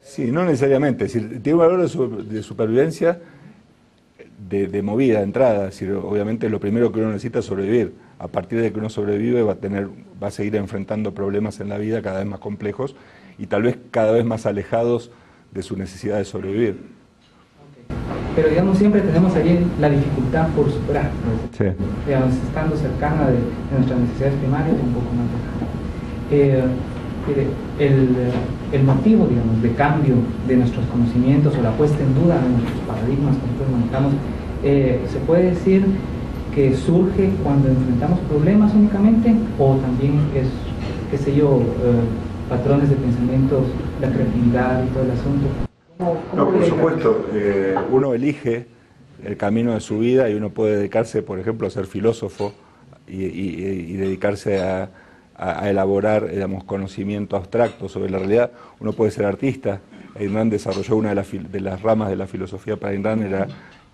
A: Sí, no necesariamente. Es decir, tiene un valor de supervivencia de movida, de entrada. Es decir, obviamente lo primero que uno necesita es sobrevivir. A partir de que uno sobrevive va a seguir enfrentando problemas en la vida cada vez más complejos y tal vez cada vez más alejados de su necesidad de sobrevivir.
D: Pero digamos, siempre tenemos ahí la dificultad por superar, ¿no?
A: Sí.
D: Digamos, estando cercana de nuestras necesidades primarias y un poco más lejana. El motivo, digamos, de cambio de nuestros conocimientos o la puesta en duda de nuestros paradigmas que nosotros manejamos, se puede decir que surge cuando enfrentamos problemas únicamente, o también es, qué sé yo, patrones de pensamientos, la creatividad y todo el asunto.
A: No, por supuesto, uno elige el camino de su vida y uno puede dedicarse, por ejemplo, a ser filósofo y dedicarse a elaborar, digamos, conocimiento abstracto sobre la realidad. Uno puede ser artista. Ayn Rand desarrolló una de las ramas de la filosofía para Ayn Rand, era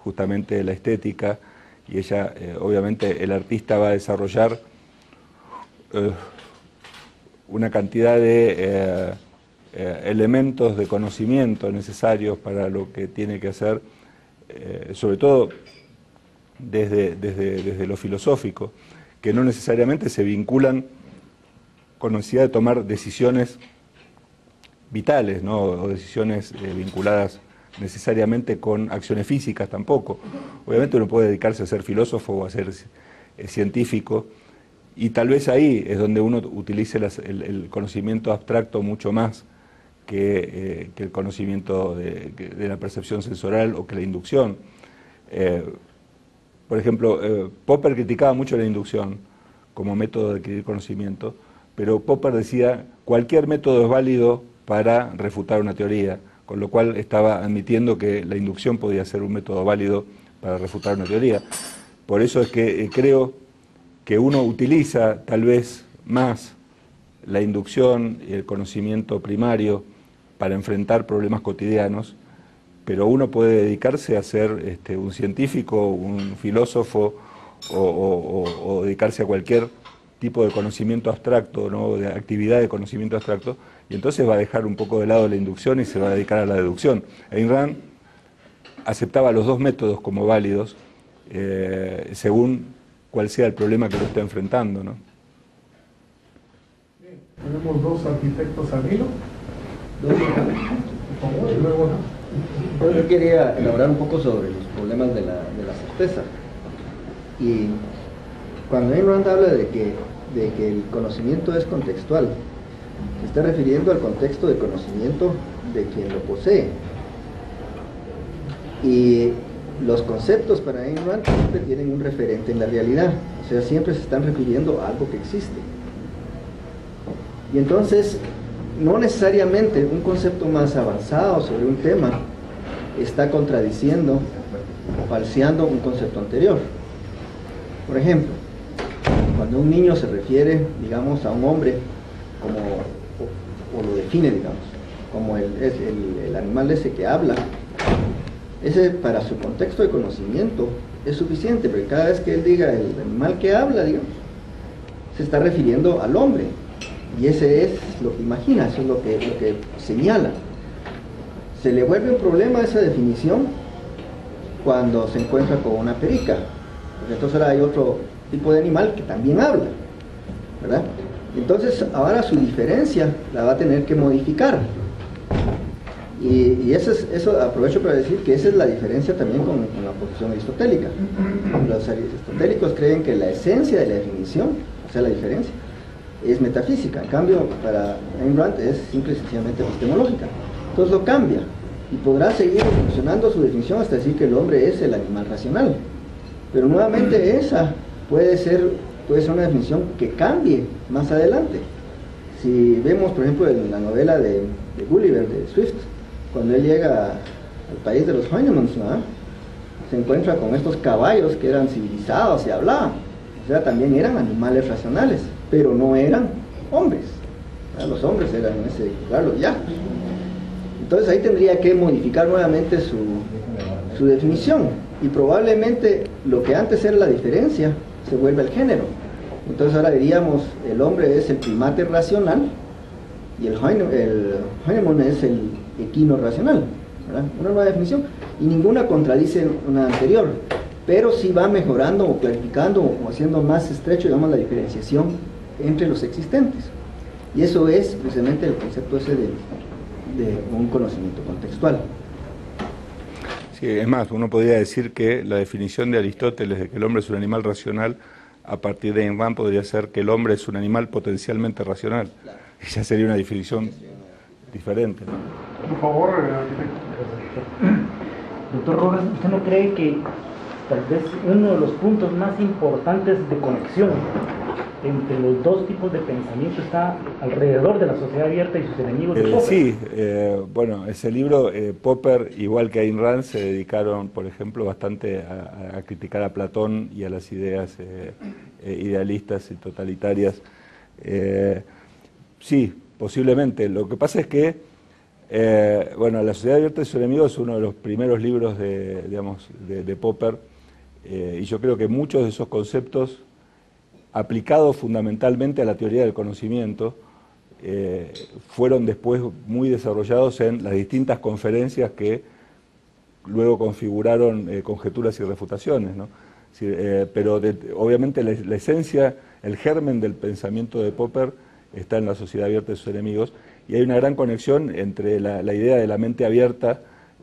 A: justamente la estética, y ella, obviamente, el artista va a desarrollar una cantidad de elementos de conocimiento necesarios para lo que tiene que hacer, sobre todo desde lo filosófico, que no necesariamente se vinculan con necesidad de tomar decisiones vitales, ¿no? O decisiones vinculadas necesariamente con acciones físicas tampoco. Obviamente uno puede dedicarse a ser filósofo o a ser científico, y tal vez ahí es donde uno utilice el conocimiento abstracto mucho más que el conocimiento de la percepción sensorial o que la inducción. Por ejemplo, Popper criticaba mucho la inducción como método de adquirir conocimiento, pero Popper decía cualquier método es válido para refutar una teoría, con lo cual estaba admitiendo que la inducción podía ser un método válido para refutar una teoría. Por eso es que creo que uno utiliza tal vez más la inducción y el conocimiento primario para enfrentar problemas cotidianos, pero uno puede dedicarse a ser un científico, un filósofo o dedicarse a cualquier tipo de conocimiento abstracto, ¿no? De actividad de conocimiento abstracto, y entonces va a dejar un poco de lado la inducción y se va a dedicar a la deducción. Ayn Rand aceptaba los dos métodos como válidos según cuál sea el problema que lo está enfrentando, ¿no?
B: Bien, tenemos dos arquitectos al hilo.
E: Yo quería elaborar un poco sobre los problemas de la certeza. Y cuando Ayn Rand habla de que el conocimiento es contextual, se está refiriendo al contexto de conocimiento de quien lo posee. Y los conceptos para Ayn Rand siempre tienen un referente en la realidad, o sea, siempre se están refiriendo a algo que existe. Y entonces, no necesariamente un concepto más avanzado sobre un tema está contradiciendo o falseando un concepto anterior. Por ejemplo, cuando un niño se refiere, digamos, a un hombre como, o lo define, digamos, como el animal ese que habla, ese para su contexto de conocimiento es suficiente, porque cada vez que él diga el animal que habla, digamos, se está refiriendo al hombre, y ese es lo que imagina, eso es lo que señala. Se le vuelve un problema esa definición cuando se encuentra con una perica, porque entonces ahora hay otro tipo de animal que también habla, ¿verdad? Entonces ahora su diferencia la va a tener que modificar, y eso aprovecho para decir que esa es la diferencia también con la posición aristotélica. Los aristotélicos creen que la esencia de la definición, o sea la diferencia, es metafísica, en cambio para Ayn Rand es simple y sencillamente epistemológica. Entonces lo cambia y podrá seguir funcionando su definición hasta decir que el hombre es el animal racional, pero nuevamente esa puede ser una definición que cambie más adelante. Si vemos por ejemplo en la novela de Gulliver de Swift, cuando él llega al país de los Heinemanns, ¿no? Se encuentra con estos caballos que eran civilizados y hablaban, o sea, también eran animales racionales, pero no eran hombres, ¿verdad? Los hombres eran en ese lugar los yacos. Entonces ahí tendría que modificar nuevamente su definición, y probablemente lo que antes era la diferencia se vuelve el género. Entonces ahora diríamos el hombre es el primate racional y el Heinemann es el equino racional, ¿verdad? Una nueva definición, y ninguna contradice una anterior, pero sí va mejorando o clarificando o haciendo más estrecho, digamos, la diferenciación entre los existentes, y eso es precisamente el concepto ese de un conocimiento contextual.
A: Sí, es más, uno podría decir que la definición de Aristóteles de que el hombre es un animal racional, a partir de Ayn Rand podría ser que el hombre es un animal potencialmente racional. Claro. Y ya sería una definición diferente, ¿no?
B: Por favor,
F: Doctor Rojas, ¿usted no cree que tal vez uno de los puntos más importantes de conexión entre los dos tipos de pensamiento está alrededor de la sociedad abierta y sus enemigos de Popper.
A: Sí, bueno, ese libro, Popper, igual que Ayn Rand, se dedicaron, por ejemplo, bastante a criticar a Platón y a las ideas idealistas y totalitarias. Sí, posiblemente. Lo que pasa es que, bueno, La sociedad abierta y sus enemigos es uno de los primeros libros de Popper, y yo creo que muchos de esos conceptos, aplicados fundamentalmente a la teoría del conocimiento, fueron después muy desarrollados en las distintas conferencias que luego configuraron conjeturas y refutaciones, ¿no? Sí, pero obviamente la esencia, el germen del pensamiento de Popper está en La sociedad abierta y sus enemigos, y hay una gran conexión entre la idea de la mente abierta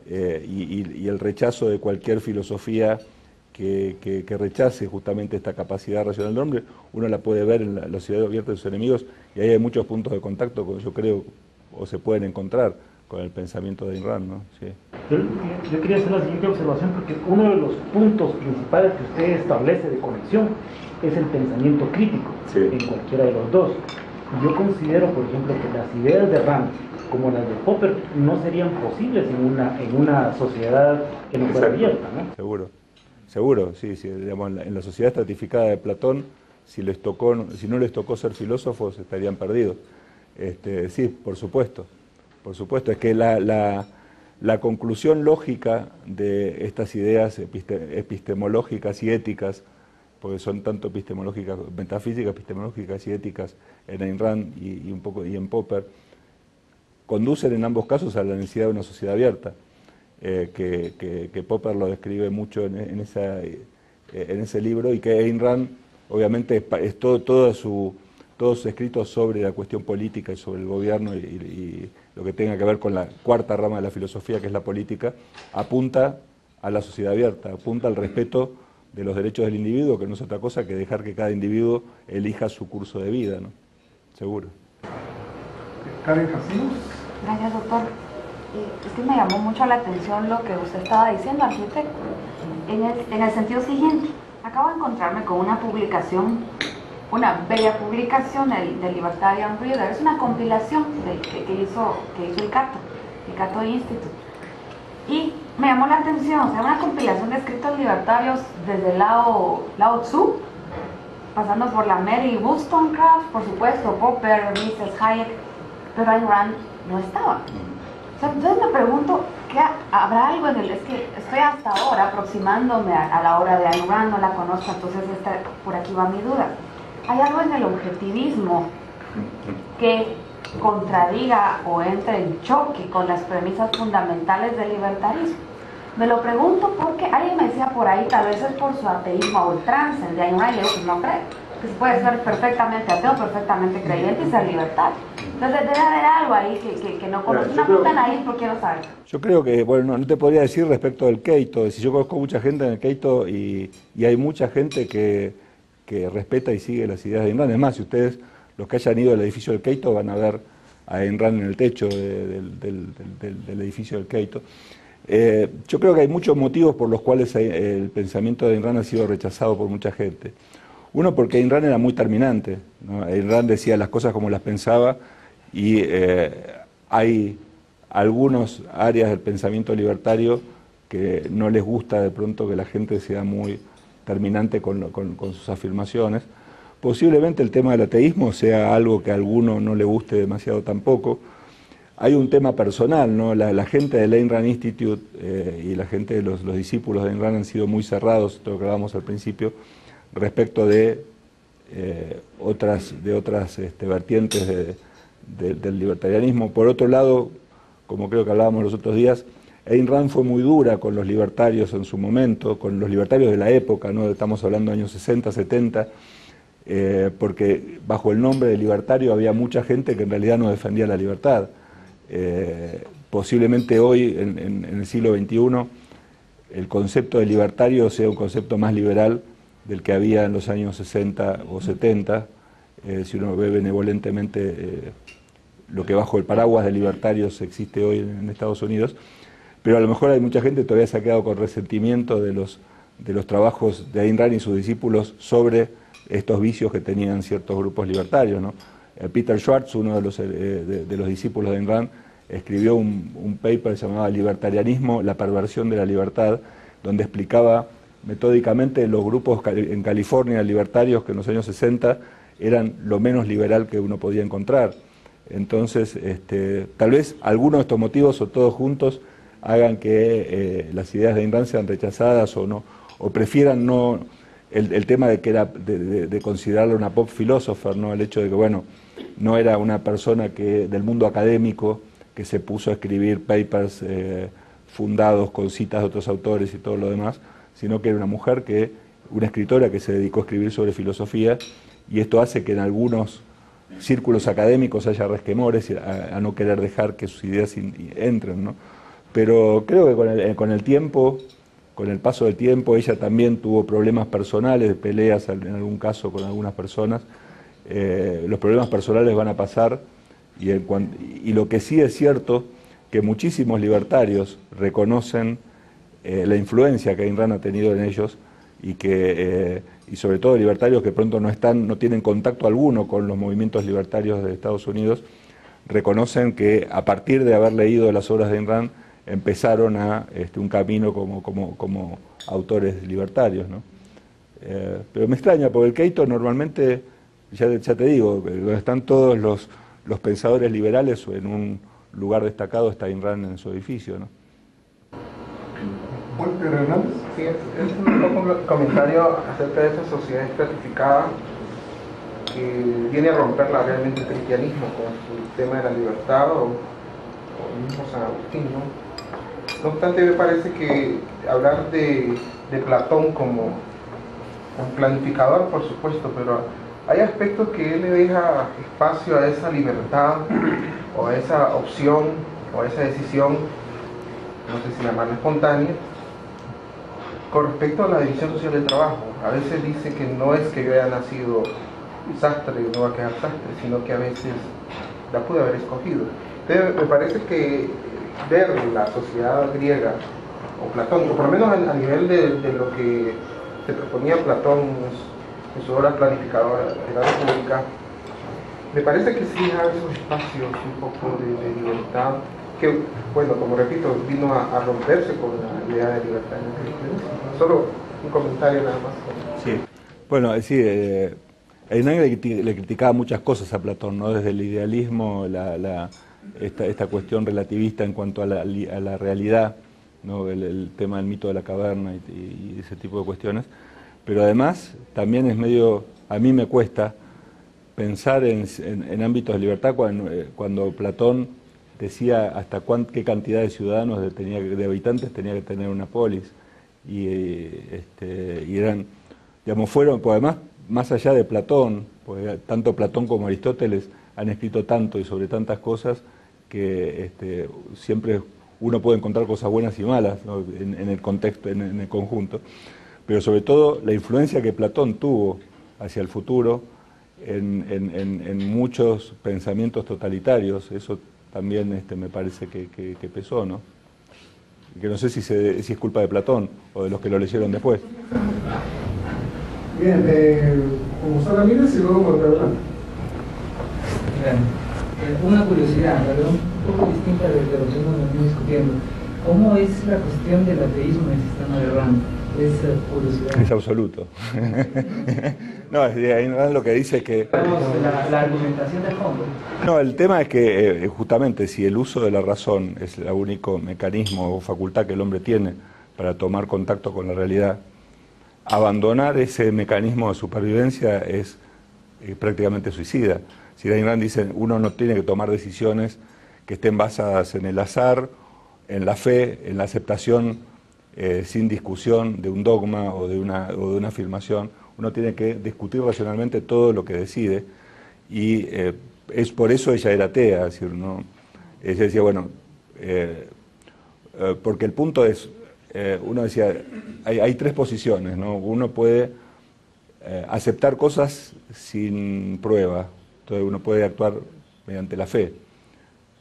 A: y el rechazo de cualquier filosofía que rechace justamente esta capacidad racional del hombre. Uno la puede ver en La sociedad abierta de sus enemigos, y ahí hay muchos puntos de contacto, yo creo, o se pueden encontrar con el pensamiento de Ayn Rand, ¿no? Sí.
F: Yo quería hacer la siguiente observación, porque uno de los puntos principales que usted establece de conexión es el pensamiento crítico, sí, en cualquiera de los dos. Y yo considero, por ejemplo, que las ideas de Rand, como las de Popper, no serían posibles en una sociedad que no fuera abierta, ¿no?
A: Seguro, sí, digamos, en la sociedad estratificada de Platón, si no les tocó ser filósofos, estarían perdidos. Sí, por supuesto. Es que la conclusión lógica de estas ideas epistemológicas y éticas, porque son tanto epistemológicas, metafísicas, epistemológicas y éticas en Ayn Rand y un poco y en Popper, conducen en ambos casos a la necesidad de una sociedad abierta. Que Popper lo describe mucho en ese libro, y que Ayn Rand, obviamente, es todos sus escritos sobre la cuestión política y sobre el gobierno y lo que tenga que ver con la cuarta rama de la filosofía, que es la política, apunta a la sociedad abierta, apunta al respeto de los derechos del individuo, que no es otra cosa que dejar que cada individuo elija su curso de vida, ¿no? Seguro.
B: Karen Jacinus.
G: Gracias, doctor. Es que me llamó mucho la atención lo que usted estaba diciendo, arquitecto, en el sentido siguiente. Acabo de encontrarme con una publicación, una bella publicación del Libertarian Reader. Es una compilación que hizo el Cato Institute. Y me llamó la atención, o sea, una compilación de escritos libertarios desde Lao Tzu, pasando por la Mary Wollstonecraft, por supuesto, Popper, Mises, Hayek, pero Ayn Rand no estaba. O sea, entonces me pregunto, ¿habrá algo en es que estoy hasta ahora aproximándome a la obra de Ayn Rand, no la conozco, entonces por aquí va mi duda. ¿Hay algo en el objetivismo que contradiga o entre en choque con las premisas fundamentales del libertarismo? Me lo pregunto porque alguien me decía por ahí, tal vez es por su ateísmo a ultranza, de Ayn Rand, y yo pues no creo, que se puede ser perfectamente ateo, perfectamente creyente y ser libertario. Entonces debe haber algo ahí que no conozco. Una puta nariz, pero quiero saber.
A: Yo creo que, bueno, no te podría decir respecto del Keito. Si yo conozco mucha gente en el Keito y hay mucha gente que respeta y sigue las ideas de Ayn Rand. Es más, si ustedes, los que hayan ido al edificio del Keito, van a ver a Ayn Rand en el techo del edificio del Keito. Yo creo que hay muchos motivos por los cuales el pensamiento de Ayn Rand ha sido rechazado por mucha gente. Uno, porque Ayn Rand era muy terminante, ¿no? Ayn Rand decía las cosas como las pensaba, y hay algunas áreas del pensamiento libertario que no les gusta de pronto que la gente sea muy terminante con sus afirmaciones. Posiblemente el tema del ateísmo sea algo que a alguno no le guste demasiado tampoco. Hay un tema personal, ¿no? La gente del Ayn Rand Institute y la gente de los discípulos de Ayn Rand han sido muy cerrados, esto lo que hablábamos al principio, respecto de otras vertientes del libertarianismo. Por otro lado, como creo que hablábamos los otros días, Ayn Rand fue muy dura con los libertarios en su momento, con los libertarios de la época, ¿no? Estamos hablando de años 60, 70, porque bajo el nombre de libertario había mucha gente que en realidad no defendía la libertad. Posiblemente hoy, en el siglo XXI, el concepto de libertario sea un concepto más liberal del que había en los años 60 o 70, si uno ve benevolentemente lo que bajo el paraguas de libertarios existe hoy en Estados Unidos, pero a lo mejor hay mucha gente que todavía se ha quedado con resentimiento de los trabajos de Ayn Rand y sus discípulos sobre estos vicios que tenían ciertos grupos libertarios, ¿no? Peter Schwartz, uno de los discípulos de Ayn Rand, escribió un paper llamado Libertarianismo, la perversión de la libertad, donde explicaba metódicamente los grupos en California libertarios que en los años 60 eran lo menos liberal que uno podía encontrar. Entonces, tal vez algunos de estos motivos o todos juntos hagan que las ideas de Ayn Rand sean rechazadas o no, o prefieran no el tema de considerarla una pop philosopher, ¿no? El hecho de que, bueno, no era una persona del mundo académico que se puso a escribir papers fundados con citas de otros autores y todo lo demás, sino que era una mujer una escritora que se dedicó a escribir sobre filosofía, y esto hace que en algunos círculos académicos haya resquemores a no querer dejar que sus ideas entren, ¿no? Pero creo que con el tiempo, con el paso del tiempo, ella también tuvo problemas personales, de peleas en algún caso con algunas personas. Los problemas personales van a pasar, y lo que sí es cierto, que muchísimos libertarios reconocen la influencia que Ayn Rand ha tenido en ellos, y sobre todo libertarios que pronto no tienen contacto alguno con los movimientos libertarios de Estados Unidos, reconocen que a partir de haber leído las obras de Ayn Rand empezaron un camino como autores libertarios, ¿no? Pero me extraña, porque el Keito normalmente, ya te digo, donde están todos los pensadores liberales, o en un lugar destacado está Ayn Rand en su edificio, ¿no?
H: Sí, es un poco un comentario acerca de esa sociedad estratificada que viene a romperla realmente el cristianismo con su tema de la libertad o el mismo San Agustín, ¿no? No obstante, me parece que hablar de Platón como un planificador, por supuesto, pero hay aspectos que él le deja espacio a esa libertad o a esa opción o a esa decisión, no sé si llamarla espontánea, con respecto a la división social del trabajo. A veces dice que no es que yo haya nacido sastre y no va a quedar sastre, sino que a veces la pude haber escogido. Entonces, me parece que ver la sociedad griega o Platón, o por lo menos a nivel de lo que se proponía Platón en su obra planificadora de la República, me parece que sí hay esos espacios un poco de libertad que, bueno, como repito, vino a romperse con la idea de libertad en el cristianismo. Solo un comentario nada más.
A: Sí, bueno, Ayn Rand le criticaba muchas cosas a Platón, ¿no? Desde el idealismo, esta cuestión relativista en cuanto a la realidad, ¿no? El tema del mito de la caverna y ese tipo de cuestiones. Pero además también a mí me cuesta pensar en ámbitos de libertad cuando Platón decía hasta qué cantidad de ciudadanos, de habitantes tenía que tener una polis, y eran, digamos, fueron, pues además, más allá de Platón, pues tanto Platón como Aristóteles han escrito tanto y sobre tantas cosas que siempre uno puede encontrar cosas buenas y malas, ¿no? en el contexto, en el conjunto, pero sobre todo la influencia que Platón tuvo hacia el futuro en muchos pensamientos totalitarios, eso también me parece que pesó, ¿no? Que no sé si es culpa de Platón o de los que lo leyeron después.
B: Bien, José Ramírez y luego Marta Blanco.
D: Una curiosidad, pero un poco distinta de lo que nos estamos discutiendo. ¿Cómo es la cuestión del ateísmo en el sistema de Rand? Es curiosidad.
A: Es absoluto. No, ahí lo que dice es que...
D: La argumentación de fondo.
A: No, el tema es que justamente si el uso de la razón es el único mecanismo o facultad que el hombre tiene para tomar contacto con la realidad, abandonar ese mecanismo de supervivencia es prácticamente suicida. Si Ayn Rand dice, uno no tiene que tomar decisiones que estén basadas en el azar, en la fe, en la aceptación sin discusión de un dogma o de una afirmación. Uno tiene que discutir racionalmente todo lo que decide, y es por eso ella era atea. Es decir, ¿no? Ella decía, bueno, porque el punto es, uno decía, hay tres posiciones, ¿no? Uno puede aceptar cosas sin prueba, entonces uno puede actuar mediante la fe.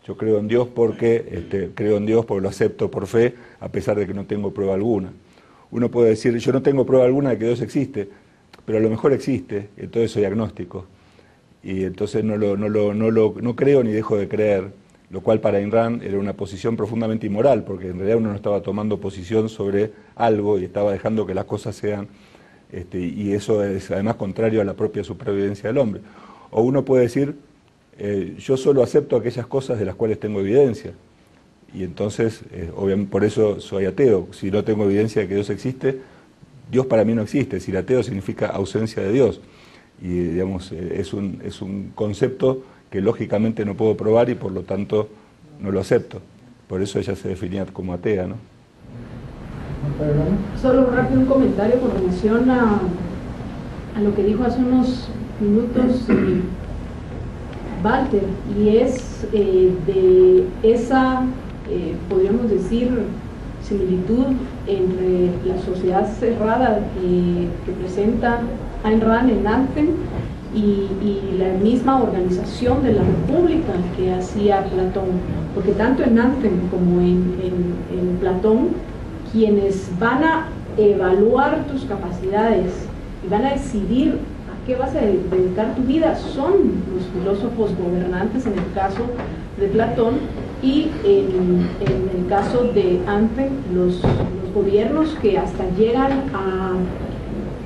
A: Yo creo en Dios porque lo acepto por fe, a pesar de que no tengo prueba alguna. Uno puede decir, yo no tengo prueba alguna de que Dios existe, pero a lo mejor existe, entonces soy agnóstico. Y entonces no creo ni dejo de creer, lo cual para Ayn Rand era una posición profundamente inmoral, porque en realidad uno no estaba tomando posición sobre algo y estaba dejando que las cosas sean, y eso es además contrario a la propia supervivencia del hombre. O uno puede decir, yo solo acepto aquellas cosas de las cuales tengo evidencia, y entonces, obviamente, por eso soy ateo. Si no tengo evidencia de que Dios existe, Dios para mí no existe. Si ateo significa ausencia de Dios. Y digamos, es un concepto que lógicamente no puedo probar y por lo tanto no lo acepto. Por eso ella se definía como atea, ¿no?
I: Solo rápido un comentario con relación a lo que dijo hace unos minutos Walter, y es de esa, podríamos decir, similitud entre la sociedad cerrada que presenta Ayn Rand en Anthem y la misma organización de la República que hacía Platón, porque tanto en Anthem como en Platón, quienes van a evaluar tus capacidades y van a decidir a qué vas a dedicar tu vida son los filósofos gobernantes en el caso de Platón, y en el caso de Anthem los gobiernos que hasta llegan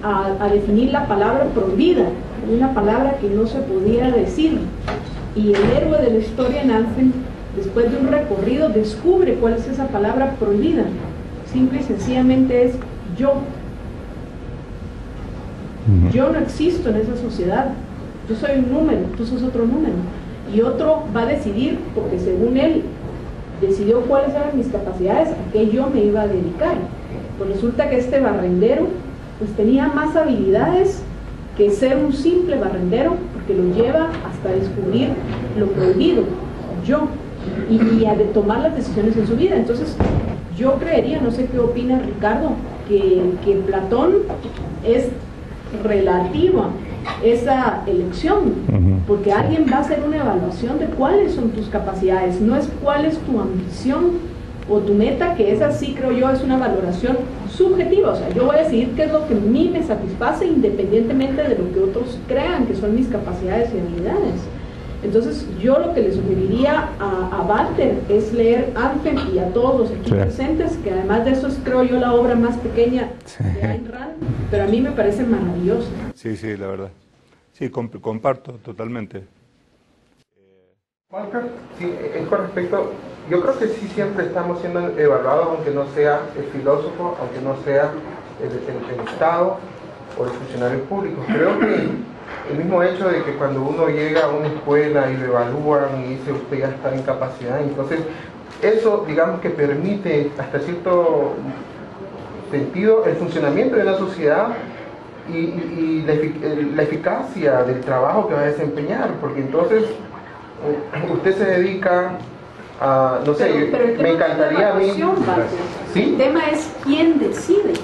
I: a definir la palabra prohibida, una palabra que no se podía decir, y el héroe de la historia en Anthem, después de un recorrido, descubre cuál es esa palabra prohibida. Simple y sencillamente es yo. Yo no existo en esa sociedad, yo soy un número, tú sos otro número, y otro va a decidir, porque según él decidió cuáles eran mis capacidades, a qué yo me iba a dedicar. Pues resulta que este barrendero pues tenía más habilidades que ser un simple barrendero, porque lo lleva hasta descubrir lo prohibido, yo, y a tomar las decisiones en su vida. Entonces yo creería, no sé qué opina Ricardo, que Platón es relativa esa elección, porque alguien va a hacer una evaluación de cuáles son tus capacidades, no es cuál es tu ambición o tu meta, que esa sí creo yo es una valoración subjetiva. O sea, yo voy a decidir qué es lo que a mí me satisface independientemente de lo que otros crean que son mis capacidades y habilidades. Entonces yo lo que le sugeriría a Walter es leer Anthem y a todos los aquí presentes, que además de eso es, creo yo, la obra más pequeña de Ayn Rand, pero a mí me parece maravillosa.
A: Sí, sí, la verdad. Sí, comparto totalmente.
H: Walter, sí, con respecto, yo creo que sí siempre estamos siendo evaluados, aunque no sea el filósofo, aunque no sea el Estado o los funcionarios públicos. Creo que el mismo hecho de que cuando uno llega a una escuela y lo evalúan y dice usted ya está en capacidad, entonces eso digamos que permite hasta cierto sentido el funcionamiento de una sociedad y la eficacia del trabajo que va a desempeñar, porque entonces usted se dedica a, no sé,
I: pero
H: me encantaría a mí...
I: ¿Sí? El tema es quién decide.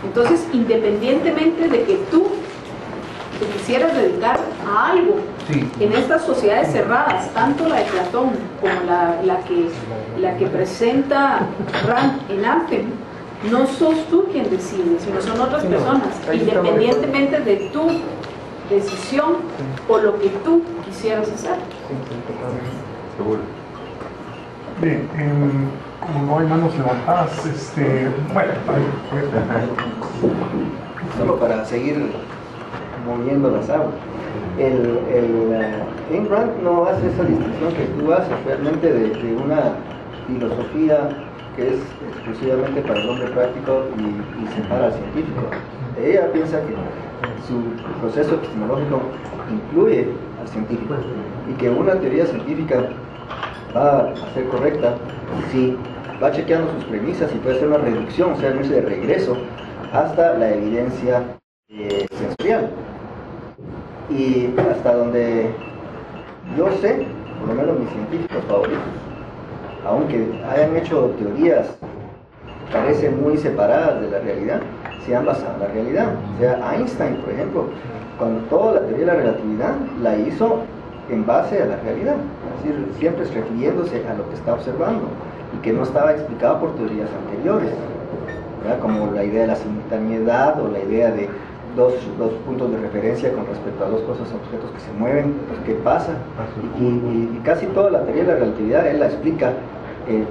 I: Entonces, independientemente de que tú te quisieras dedicar a algo,
H: sí,
I: en estas sociedades cerradas, tanto la de Platón como la que presenta Rand en Anthem, no sos tú quien decide, sino son otras personas, independientemente de tu decisión o lo que tú quisieras hacer.
A: Seguro.
B: Bien, como no hay manos levantadas, bueno,
E: solo para seguir moviendo las aguas. Ayn Rand no hace esa distinción que tú haces realmente de una filosofía que es exclusivamente para el hombre práctico y separa al científico. Ella piensa que su proceso epistemológico incluye al científico y que una teoría científica va a ser correcta si va chequeando sus premisas y puede ser una reducción, o sea, irse de regreso hasta la evidencia sensorial. Y hasta donde yo sé, por lo menos mis científicos favoritos, aunque hayan hecho teorías que parecen muy separadas de la realidad, se han basado en la realidad. O sea, Einstein, por ejemplo, cuando toda la teoría de la relatividad la hizo en base a la realidad, es decir, siempre refiriéndose a lo que está observando y que no estaba explicado por teorías anteriores, ¿verdad? Como la idea de la simultaneidad o la idea de dos puntos de referencia con respecto a dos cosas, objetos que se mueven, pues qué pasa, y casi toda la teoría de la relatividad él la explica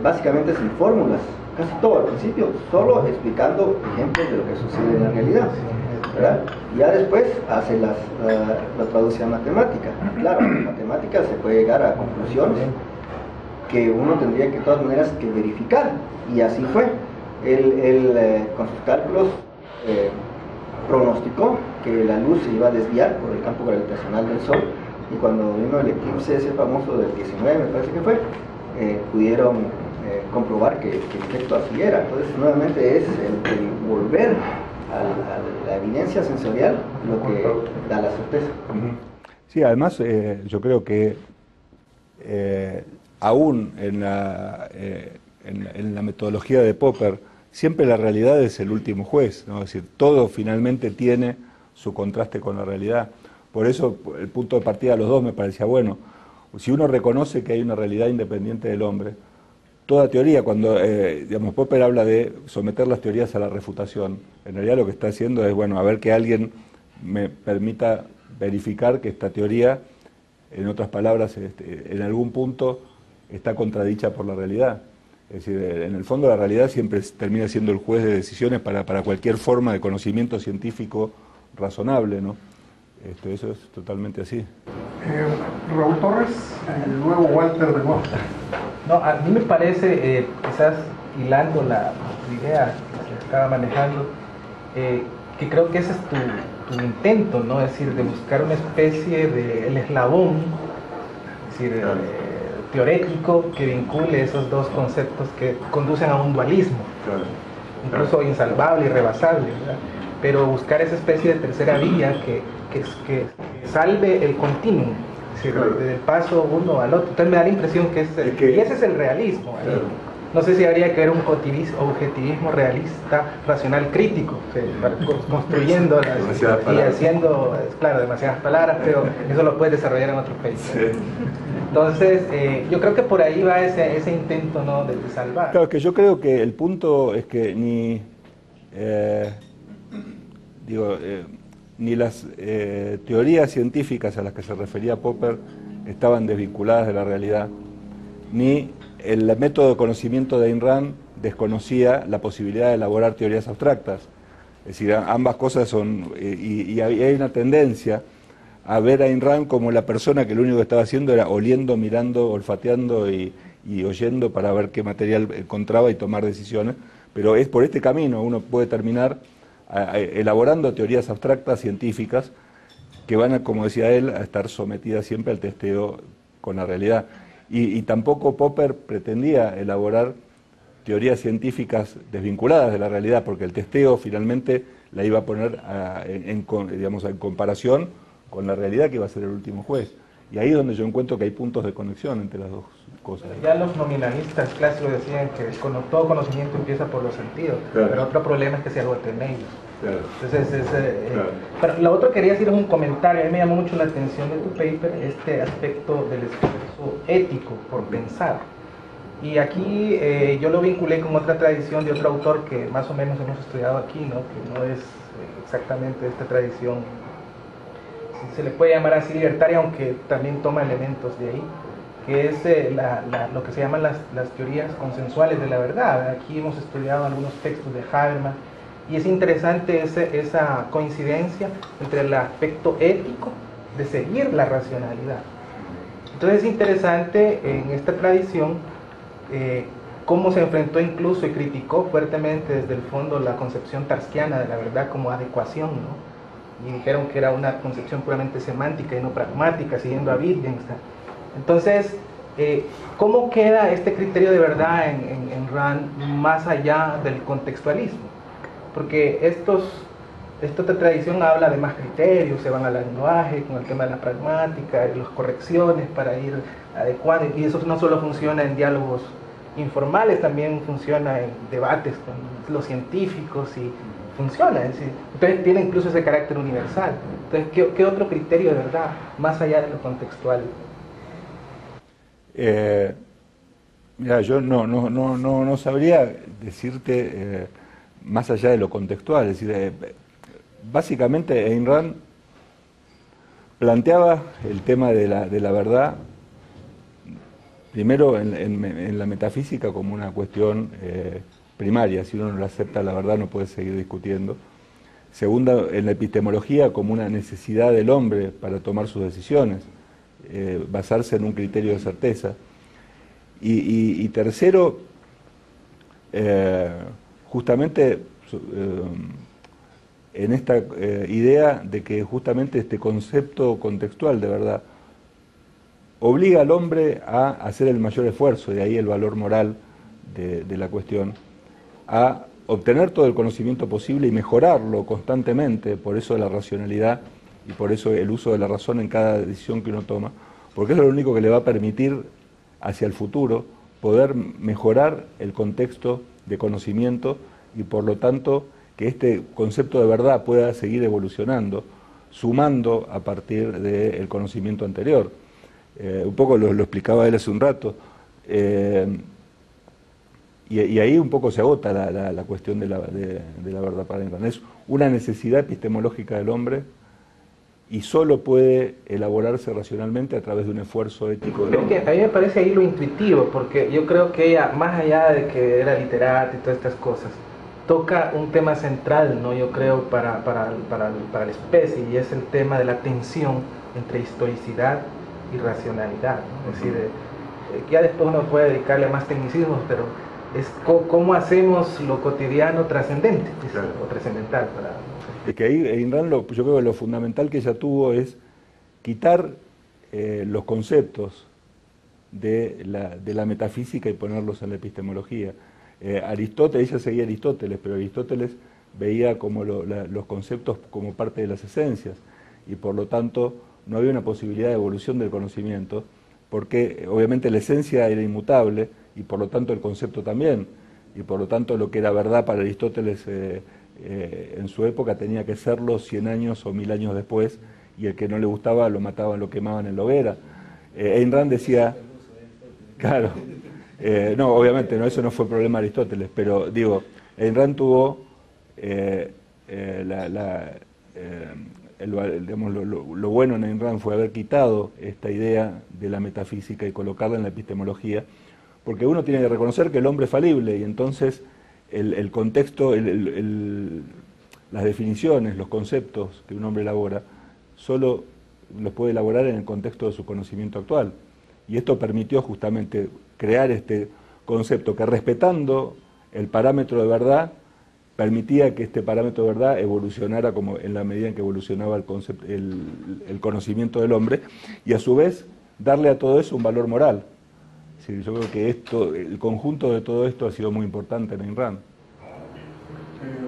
E: básicamente sin fórmulas, casi todo al principio, solo explicando ejemplos de lo que sucede en la realidad, ¿verdad? Y ya después hace la traducción matemática. Claro, en matemática se puede llegar a conclusiones que uno tendría que de todas maneras que verificar, y así fue. Él con sus cálculos pronosticó que la luz se iba a desviar por el campo gravitacional del Sol, y cuando vino el eclipse ese famoso del 19, me parece que fue, pudieron comprobar que en efecto así era. Entonces nuevamente es el volver a la evidencia sensorial lo que da la certeza.
A: Sí, además yo creo que aún en la metodología de Popper, siempre la realidad es el último juez, ¿no? Es decir, todo finalmente tiene su contraste con la realidad. Por eso el punto de partida de los dos me parecía bueno. Si uno reconoce que hay una realidad independiente del hombre, toda teoría, cuando digamos, Popper habla de someter las teorías a la refutación, en realidad lo que está haciendo es, bueno, a ver que alguien me permita verificar que esta teoría, en otras palabras, en algún punto está contradicha por la realidad. Es decir, en el fondo la realidad siempre termina siendo el juez de decisiones para cualquier forma de conocimiento científico razonable, ¿no? Eso es totalmente así.
B: Raúl Torres y luego Walter de nuevo.
J: No, a mí me parece, quizás hilando la idea que se estaba manejando, que creo que ese es tu intento, ¿no? Es decir, de buscar una especie de el eslabón, es decir, teorético que vincule esos dos conceptos que conducen a un dualismo, incluso insalvable, irrebasable, ¿verdad? Pero buscar esa especie de tercera vía que salve el continuum, es decir, del paso uno al otro. Entonces me da la impresión que y ese es el realismo. No sé si habría que ver un objetivismo realista, racional, crítico, construyendo y haciendo, claro, demasiadas palabras, pero eso lo puedes desarrollar en otro país. Entonces, yo creo que por ahí va ese intento, ¿no?, de salvar.
A: Claro, que yo creo que el punto es que ni las teorías científicas a las que se refería Popper estaban desvinculadas de la realidad, ni el método de conocimiento de Ayn Rand desconocía la posibilidad de elaborar teorías abstractas. Es decir, ambas cosas son, y hay una tendencia a ver a Ayn Rand como la persona que lo único que estaba haciendo era oliendo, mirando, olfateando y oyendo para ver qué material encontraba y tomar decisiones, pero es por este camino uno puede terminar elaborando teorías abstractas científicas que van, como decía él, a estar sometidas siempre al testeo con la realidad. Y tampoco Popper pretendía elaborar teorías científicas desvinculadas de la realidad, porque el testeo finalmente la iba a poner en comparación con la realidad que iba a ser el último juez. Y ahí es donde yo encuentro que hay puntos de conexión entre las dos cosas.
J: Ya los nominalistas clásicos decían que todo conocimiento empieza por los sentidos, pero otro problema es que se agota en ellos. Entonces, pero lo otro que quería decir es un comentario. A mí me llamó mucho la atención de tu paper este aspecto del esfuerzo ético por pensar. Y aquí yo lo vinculé con otra tradición de otro autor que más o menos hemos estudiado aquí, ¿no?, que no es exactamente esta tradición, se le puede llamar así libertaria, aunque también toma elementos de ahí, que es lo que se llaman las teorías consensuales de la verdad. Aquí hemos estudiado algunos textos de Habermas, y es interesante esa coincidencia entre el aspecto ético de seguir la racionalidad. Entonces es interesante en esta tradición cómo se enfrentó incluso y criticó fuertemente desde el fondo la concepción tarskiana de la verdad como adecuación, ¿no? Y dijeron que era una concepción puramente semántica y no pragmática, siguiendo a Wittgenstein. Entonces, ¿cómo queda este criterio de verdad en Rand más allá del contextualismo? Porque esta tradición habla de más criterios, se van al lenguaje con el tema de la pragmática y las correcciones para ir adecuando, y eso no solo funciona en diálogos informales, también funciona en debates con los científicos y funciona, es decir, entonces tiene incluso ese carácter universal. Entonces, ¿qué otro criterio de verdad, más allá de lo contextual?
A: Mira, yo no sabría decirte más allá de lo contextual, es decir, básicamente Ayn Rand planteaba el tema de la verdad, primero en la metafísica como una cuestión primaria. Si uno no la acepta, la verdad no puede seguir discutiendo. Segunda, en la epistemología como una necesidad del hombre para tomar sus decisiones, basarse en un criterio de certeza. Y tercero, justamente en esta idea de que justamente este concepto contextual de verdad obliga al hombre a hacer el mayor esfuerzo, de ahí el valor moral de la cuestión, a obtener todo el conocimiento posible y mejorarlo constantemente, por eso la racionalidad y por eso el uso de la razón en cada decisión que uno toma, porque es lo único que le va a permitir hacia el futuro poder mejorar el contexto de conocimiento y por lo tanto que este concepto de verdad pueda seguir evolucionando, sumando a partir del conocimiento anterior. Un poco lo explicaba él hace un rato, y ahí un poco se agota la cuestión de la verdad para Ayn Rand. Es una necesidad epistemológica del hombre y solo puede elaborarse racionalmente a través de un esfuerzo ético del hombre.
J: Es que a mí me parece ahí lo intuitivo, porque yo creo que ella, más allá de que era literata y todas estas cosas, toca un tema central, ¿no? Yo creo, para la especie, y es el tema de la tensión entre historicidad y racionalidad, ¿no? Es decir, ya después uno puede dedicarle más tecnicismos, pero es cómo hacemos lo cotidiano trascendente, claro, o trascendental.
A: Es que ahí Ayn Rand, yo creo que lo fundamental que ella tuvo es quitar los conceptos de la metafísica y ponerlos en la epistemología. Aristóteles, ella seguía a Aristóteles, pero Aristóteles veía como los conceptos como parte de las esencias y por lo tanto no había una posibilidad de evolución del conocimiento porque obviamente la esencia era inmutable y por lo tanto el concepto también, y por lo tanto lo que era verdad para Aristóteles en su época tenía que serlo 100 años o 1000 años después, y el que no le gustaba lo mataban, lo quemaban en la hoguera. Ayn Rand decía, claro, no, obviamente no, eso no fue problema de Aristóteles, pero digo, Ayn Rand tuvo digamos, lo bueno en Ayn Rand fue haber quitado esta idea de la metafísica y colocarla en la epistemología, porque uno tiene que reconocer que el hombre es falible y entonces el contexto, las definiciones, los conceptos que un hombre elabora, solo los puede elaborar en el contexto de su conocimiento actual. Y esto permitió justamente crear este concepto que, respetando el parámetro de verdad, permitía que este parámetro de verdad evolucionara como en la medida en que evolucionaba el conocimiento del hombre, y a su vez darle a todo eso un valor moral. Sí, yo creo que el conjunto de todo esto ha sido muy importante en Ayn Rand.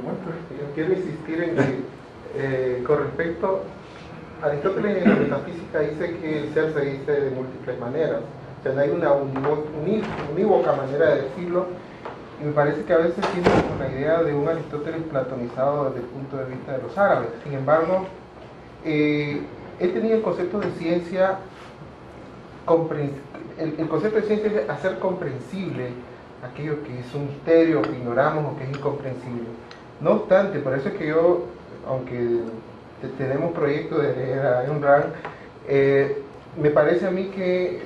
H: Bueno, yo quiero insistir en que con respecto a Aristóteles en la metafísica dice que el ser se dice de múltiples maneras, o sea, no hay una unívoca manera de decirlo, y me parece que a veces tiene una idea de un Aristóteles platonizado desde el punto de vista de los árabes. Sin embargo, él tenía el concepto de ciencia el concepto de ciencia es hacer comprensible aquello que es un misterio, que ignoramos o que es incomprensible. No obstante, por eso es que yo, aunque tenemos proyectos de leer a Ayn Rand, me parece a mí que,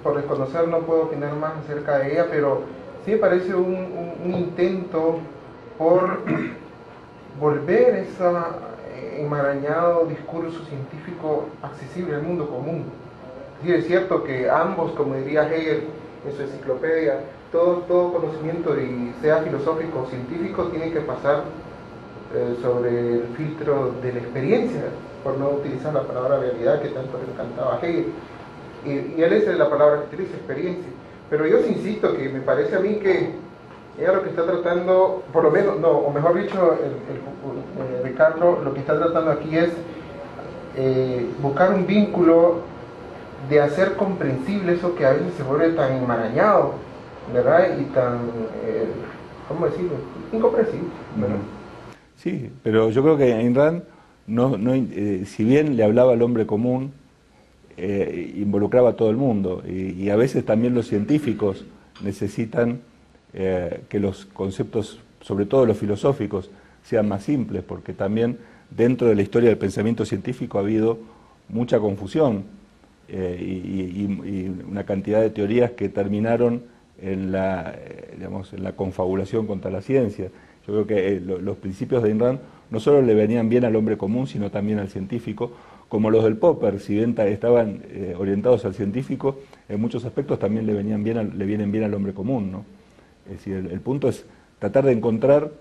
H: por desconocer no puedo opinar más acerca de ella, pero sí me parece un intento por volver ese enmarañado discurso científico accesible al mundo común. Sí, es cierto que ambos, como diría Hegel en su enciclopedia, todo conocimiento, y sea filosófico o científico, tiene que pasar sobre el filtro de la experiencia, por no utilizar la palabra realidad que tanto le encantaba a Hegel. Y él es la palabra que utiliza, experiencia. Pero yo sí insisto que me parece a mí que ella lo que está tratando, por lo menos, no, o mejor dicho, Ricardo, lo que está tratando aquí es buscar un vínculo de hacer comprensible eso que a veces se vuelve tan enmarañado, ¿verdad? Y tan, ¿cómo decirlo? Incomprensible, ¿verdad?
A: Sí, pero yo creo que Ayn Rand, si bien le hablaba al hombre común, involucraba a todo el mundo, y a veces también los científicos necesitan que los conceptos, sobre todo los filosóficos, sean más simples, porque también dentro de la historia del pensamiento científico ha habido mucha confusión y una cantidad de teorías que terminaron en la confabulación contra la ciencia. Yo creo que los principios de Ayn Rand no solo le venían bien al hombre común, sino también al científico, como los del Popper, si bien estaban orientados al científico, en muchos aspectos también le vienen bien al hombre común, ¿no? Es decir, el punto es tratar de encontrar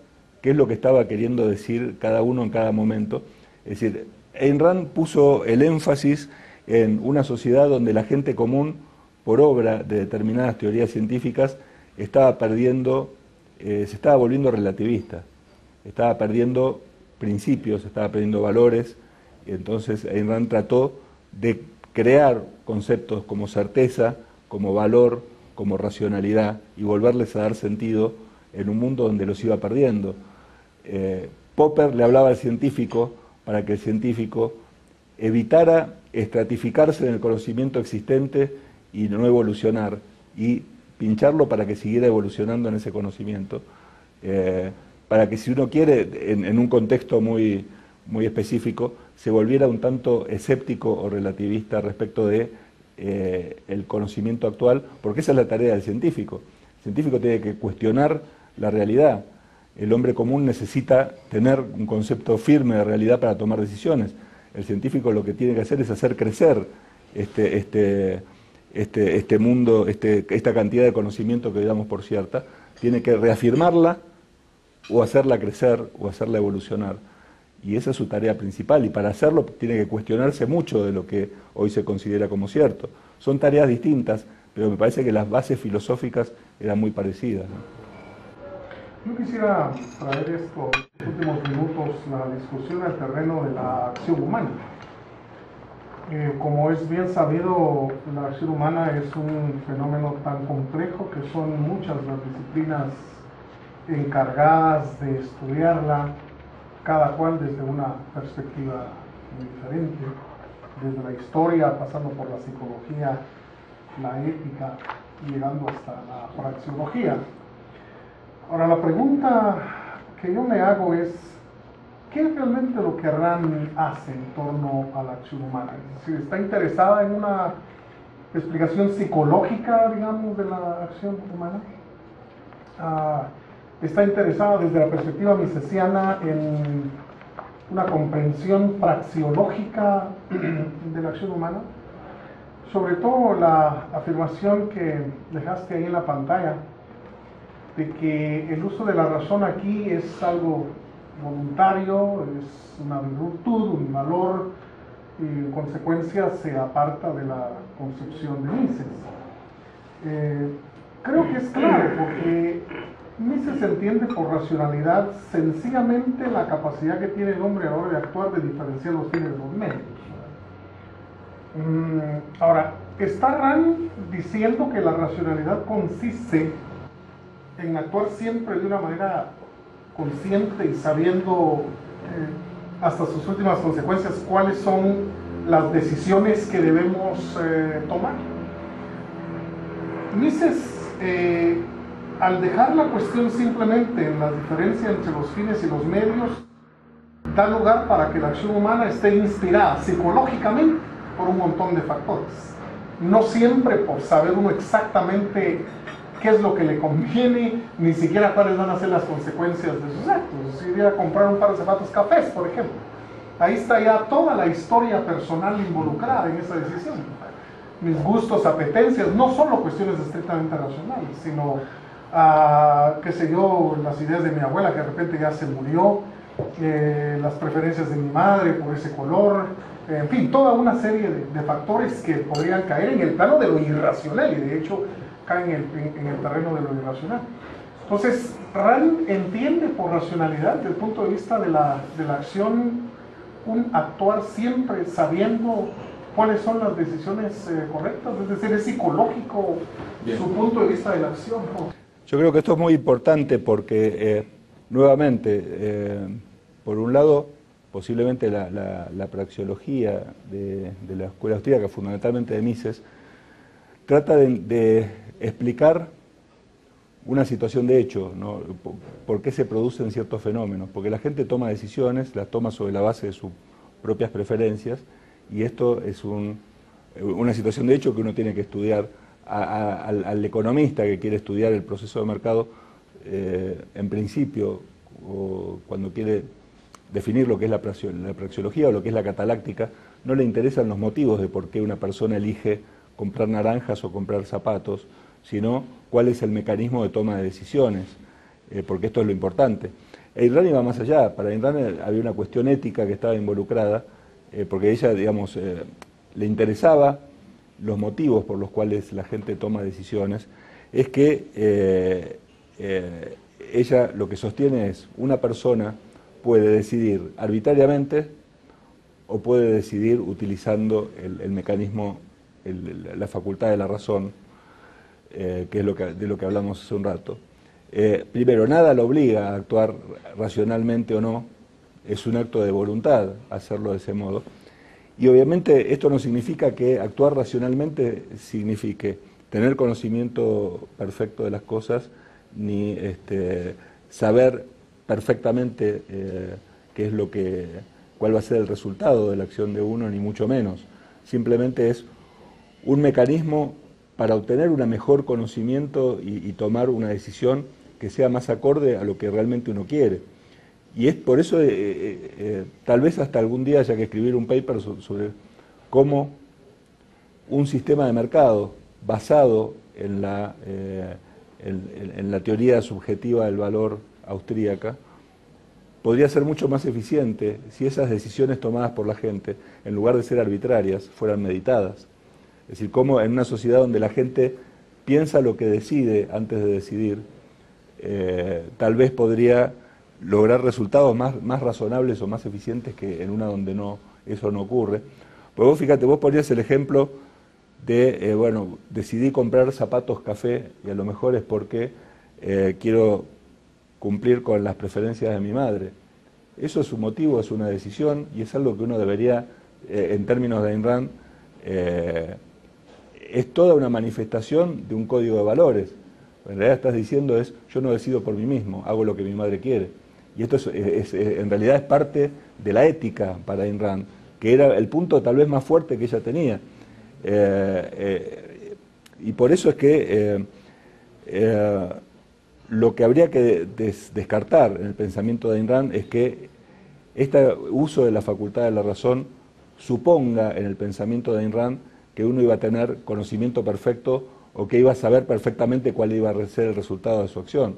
A: qué es lo que estaba queriendo decir cada uno en cada momento. Es decir, Ayn Rand puso el énfasis en una sociedad donde la gente común, por obra de determinadas teorías científicas, estaba perdiendo, se estaba volviendo relativista, estaba perdiendo principios, estaba perdiendo valores, y entonces Ayn Rand trató de crear conceptos como certeza, como valor, como racionalidad, y volverles a dar sentido en un mundo donde los iba perdiendo. Popper le hablaba al científico para que el científico evitara estratificarse en el conocimiento existente y no evolucionar, y pincharlo para que siguiera evolucionando en ese conocimiento, para que, si uno quiere, en un contexto muy específico, se volviera un tanto escéptico o relativista respecto de el conocimiento actual, porque esa es la tarea del científico. El científico tiene que cuestionar la realidad. El hombre común necesita tener un concepto firme de realidad para tomar decisiones. El científico lo que tiene que hacer es hacer crecer este mundo, esta cantidad de conocimiento que damos por cierta. Tiene que reafirmarla o hacerla crecer o hacerla evolucionar. Y esa es su tarea principal, y para hacerlo tiene que cuestionarse mucho de lo que hoy se considera como cierto. Son tareas distintas, pero me parece que las bases filosóficas eran muy parecidas, ¿no?
B: Yo quisiera traer estos últimos minutos la discusión al terreno de la acción humana. Como es bien sabido, la acción humana es un fenómeno tan complejo que son muchas las disciplinas encargadas de estudiarla, cada cual desde una perspectiva muy diferente, desde la historia, pasando por la psicología, la ética, llegando hasta la praxeología. Ahora, la pregunta que yo me hago es, ¿qué es realmente lo que Rand hace en torno a la acción humana? Es decir, ¿está interesada en una explicación psicológica, digamos, de la acción humana? ¿Está interesada desde la perspectiva misesiana en una comprensión praxeológica de la acción humana? Sobre todo la afirmación que dejaste ahí en la pantalla, de que el uso de la razón aquí es algo voluntario, es una virtud, un valor, y en consecuencia se aparta de la concepción de Mises. Creo que es claro, porque Mises entiende por racionalidad sencillamente la capacidad que tiene el hombre a la hora de actuar, de diferenciar los fines de los medios. Ahora, está Rand diciendo que la racionalidad consiste en actuar siempre de una manera consciente y sabiendo hasta sus últimas consecuencias cuáles son las decisiones que debemos tomar. Mises, al dejar la cuestión simplemente en la diferencia entre los fines y los medios, da lugar para que la acción humana esté inspirada psicológicamente por un montón de factores. No siempre por saber uno exactamente qué es lo que le conviene, ni siquiera cuáles van a ser las consecuencias de sus actos. Si iría a comprar un par de zapatos cafés, por ejemplo, ahí está ya toda la historia personal involucrada en esa decisión. Mis gustos, apetencias, no solo cuestiones estrictamente racionales, sino, qué sé yo, las ideas de mi abuela que de repente ya se murió, las preferencias de mi madre por ese color, en fin, toda una serie de factores que podrían caer en el plano de lo irracional, y de hecho caen en el terreno de lo irracional. Entonces, Rand entiende por racionalidad, desde el punto de vista de la acción, un actuar siempre sabiendo cuáles son las decisiones correctas, es decir, es psicológico. Bien. Su punto de vista de la acción, ¿no?
A: Yo creo que esto es muy importante porque, nuevamente, por un lado, posiblemente la praxeología de la escuela austríaca, fundamentalmente de Mises, trata de explicar una situación de hecho, ¿no? ¿Por qué se producen ciertos fenómenos? Porque la gente toma decisiones, las toma sobre la base de sus propias preferencias, y esto es una situación de hecho que uno tiene que estudiar. Al economista que quiere estudiar el proceso de mercado, en principio, o cuando quiere definir lo que es la praxeología o lo que es la cataláctica, no le interesan los motivos de por qué una persona elige comprar naranjas o comprar zapatos, sino cuál es el mecanismo de toma de decisiones, porque esto es lo importante. Ayn Rand iba más allá. Para Ayn Rand había una cuestión ética que estaba involucrada, porque ella, digamos, le interesaba los motivos por los cuales la gente toma decisiones. Es que ella lo que sostiene es: una persona puede decidir arbitrariamente o puede decidir utilizando el mecanismo, la facultad de la razón, que es de lo que hablamos hace un rato. Primero, nada lo obliga a actuar racionalmente o no, es un acto de voluntad hacerlo de ese modo. Y obviamente esto no significa que actuar racionalmente signifique tener conocimiento perfecto de las cosas, ni saber perfectamente qué es cuál va a ser el resultado de la acción de uno, ni mucho menos. Simplemente es un mecanismo para obtener un mejor conocimiento y tomar una decisión que sea más acorde a lo que realmente uno quiere. Y es por eso, tal vez hasta algún día haya que escribir un paper sobre cómo un sistema de mercado basado en la teoría subjetiva del valor austríaca podría ser mucho más eficiente si esas decisiones tomadas por la gente, en lugar de ser arbitrarias, fueran meditadas. Es decir, cómo en una sociedad donde la gente piensa lo que decide antes de decidir, tal vez podría lograr resultados más razonables o más eficientes que en una donde eso no ocurre. Pues vos fíjate, vos ponías el ejemplo de, bueno, decidí comprar zapatos café y a lo mejor es porque quiero cumplir con las preferencias de mi madre. Eso es un motivo, es una decisión, y es algo que uno debería, en términos de Ayn Rand, es toda una manifestación de un código de valores. En realidad estás diciendo yo no decido por mí mismo, hago lo que mi madre quiere. Y esto en realidad es parte de la ética para Ayn Rand, que era el punto tal vez más fuerte que ella tenía. Y por eso es que lo que habría que descartar en el pensamiento de Ayn Rand es que este uso de la facultad de la razón suponga en el pensamiento de Ayn Rand que uno iba a tener conocimiento perfecto o que iba a saber perfectamente cuál iba a ser el resultado de su acción.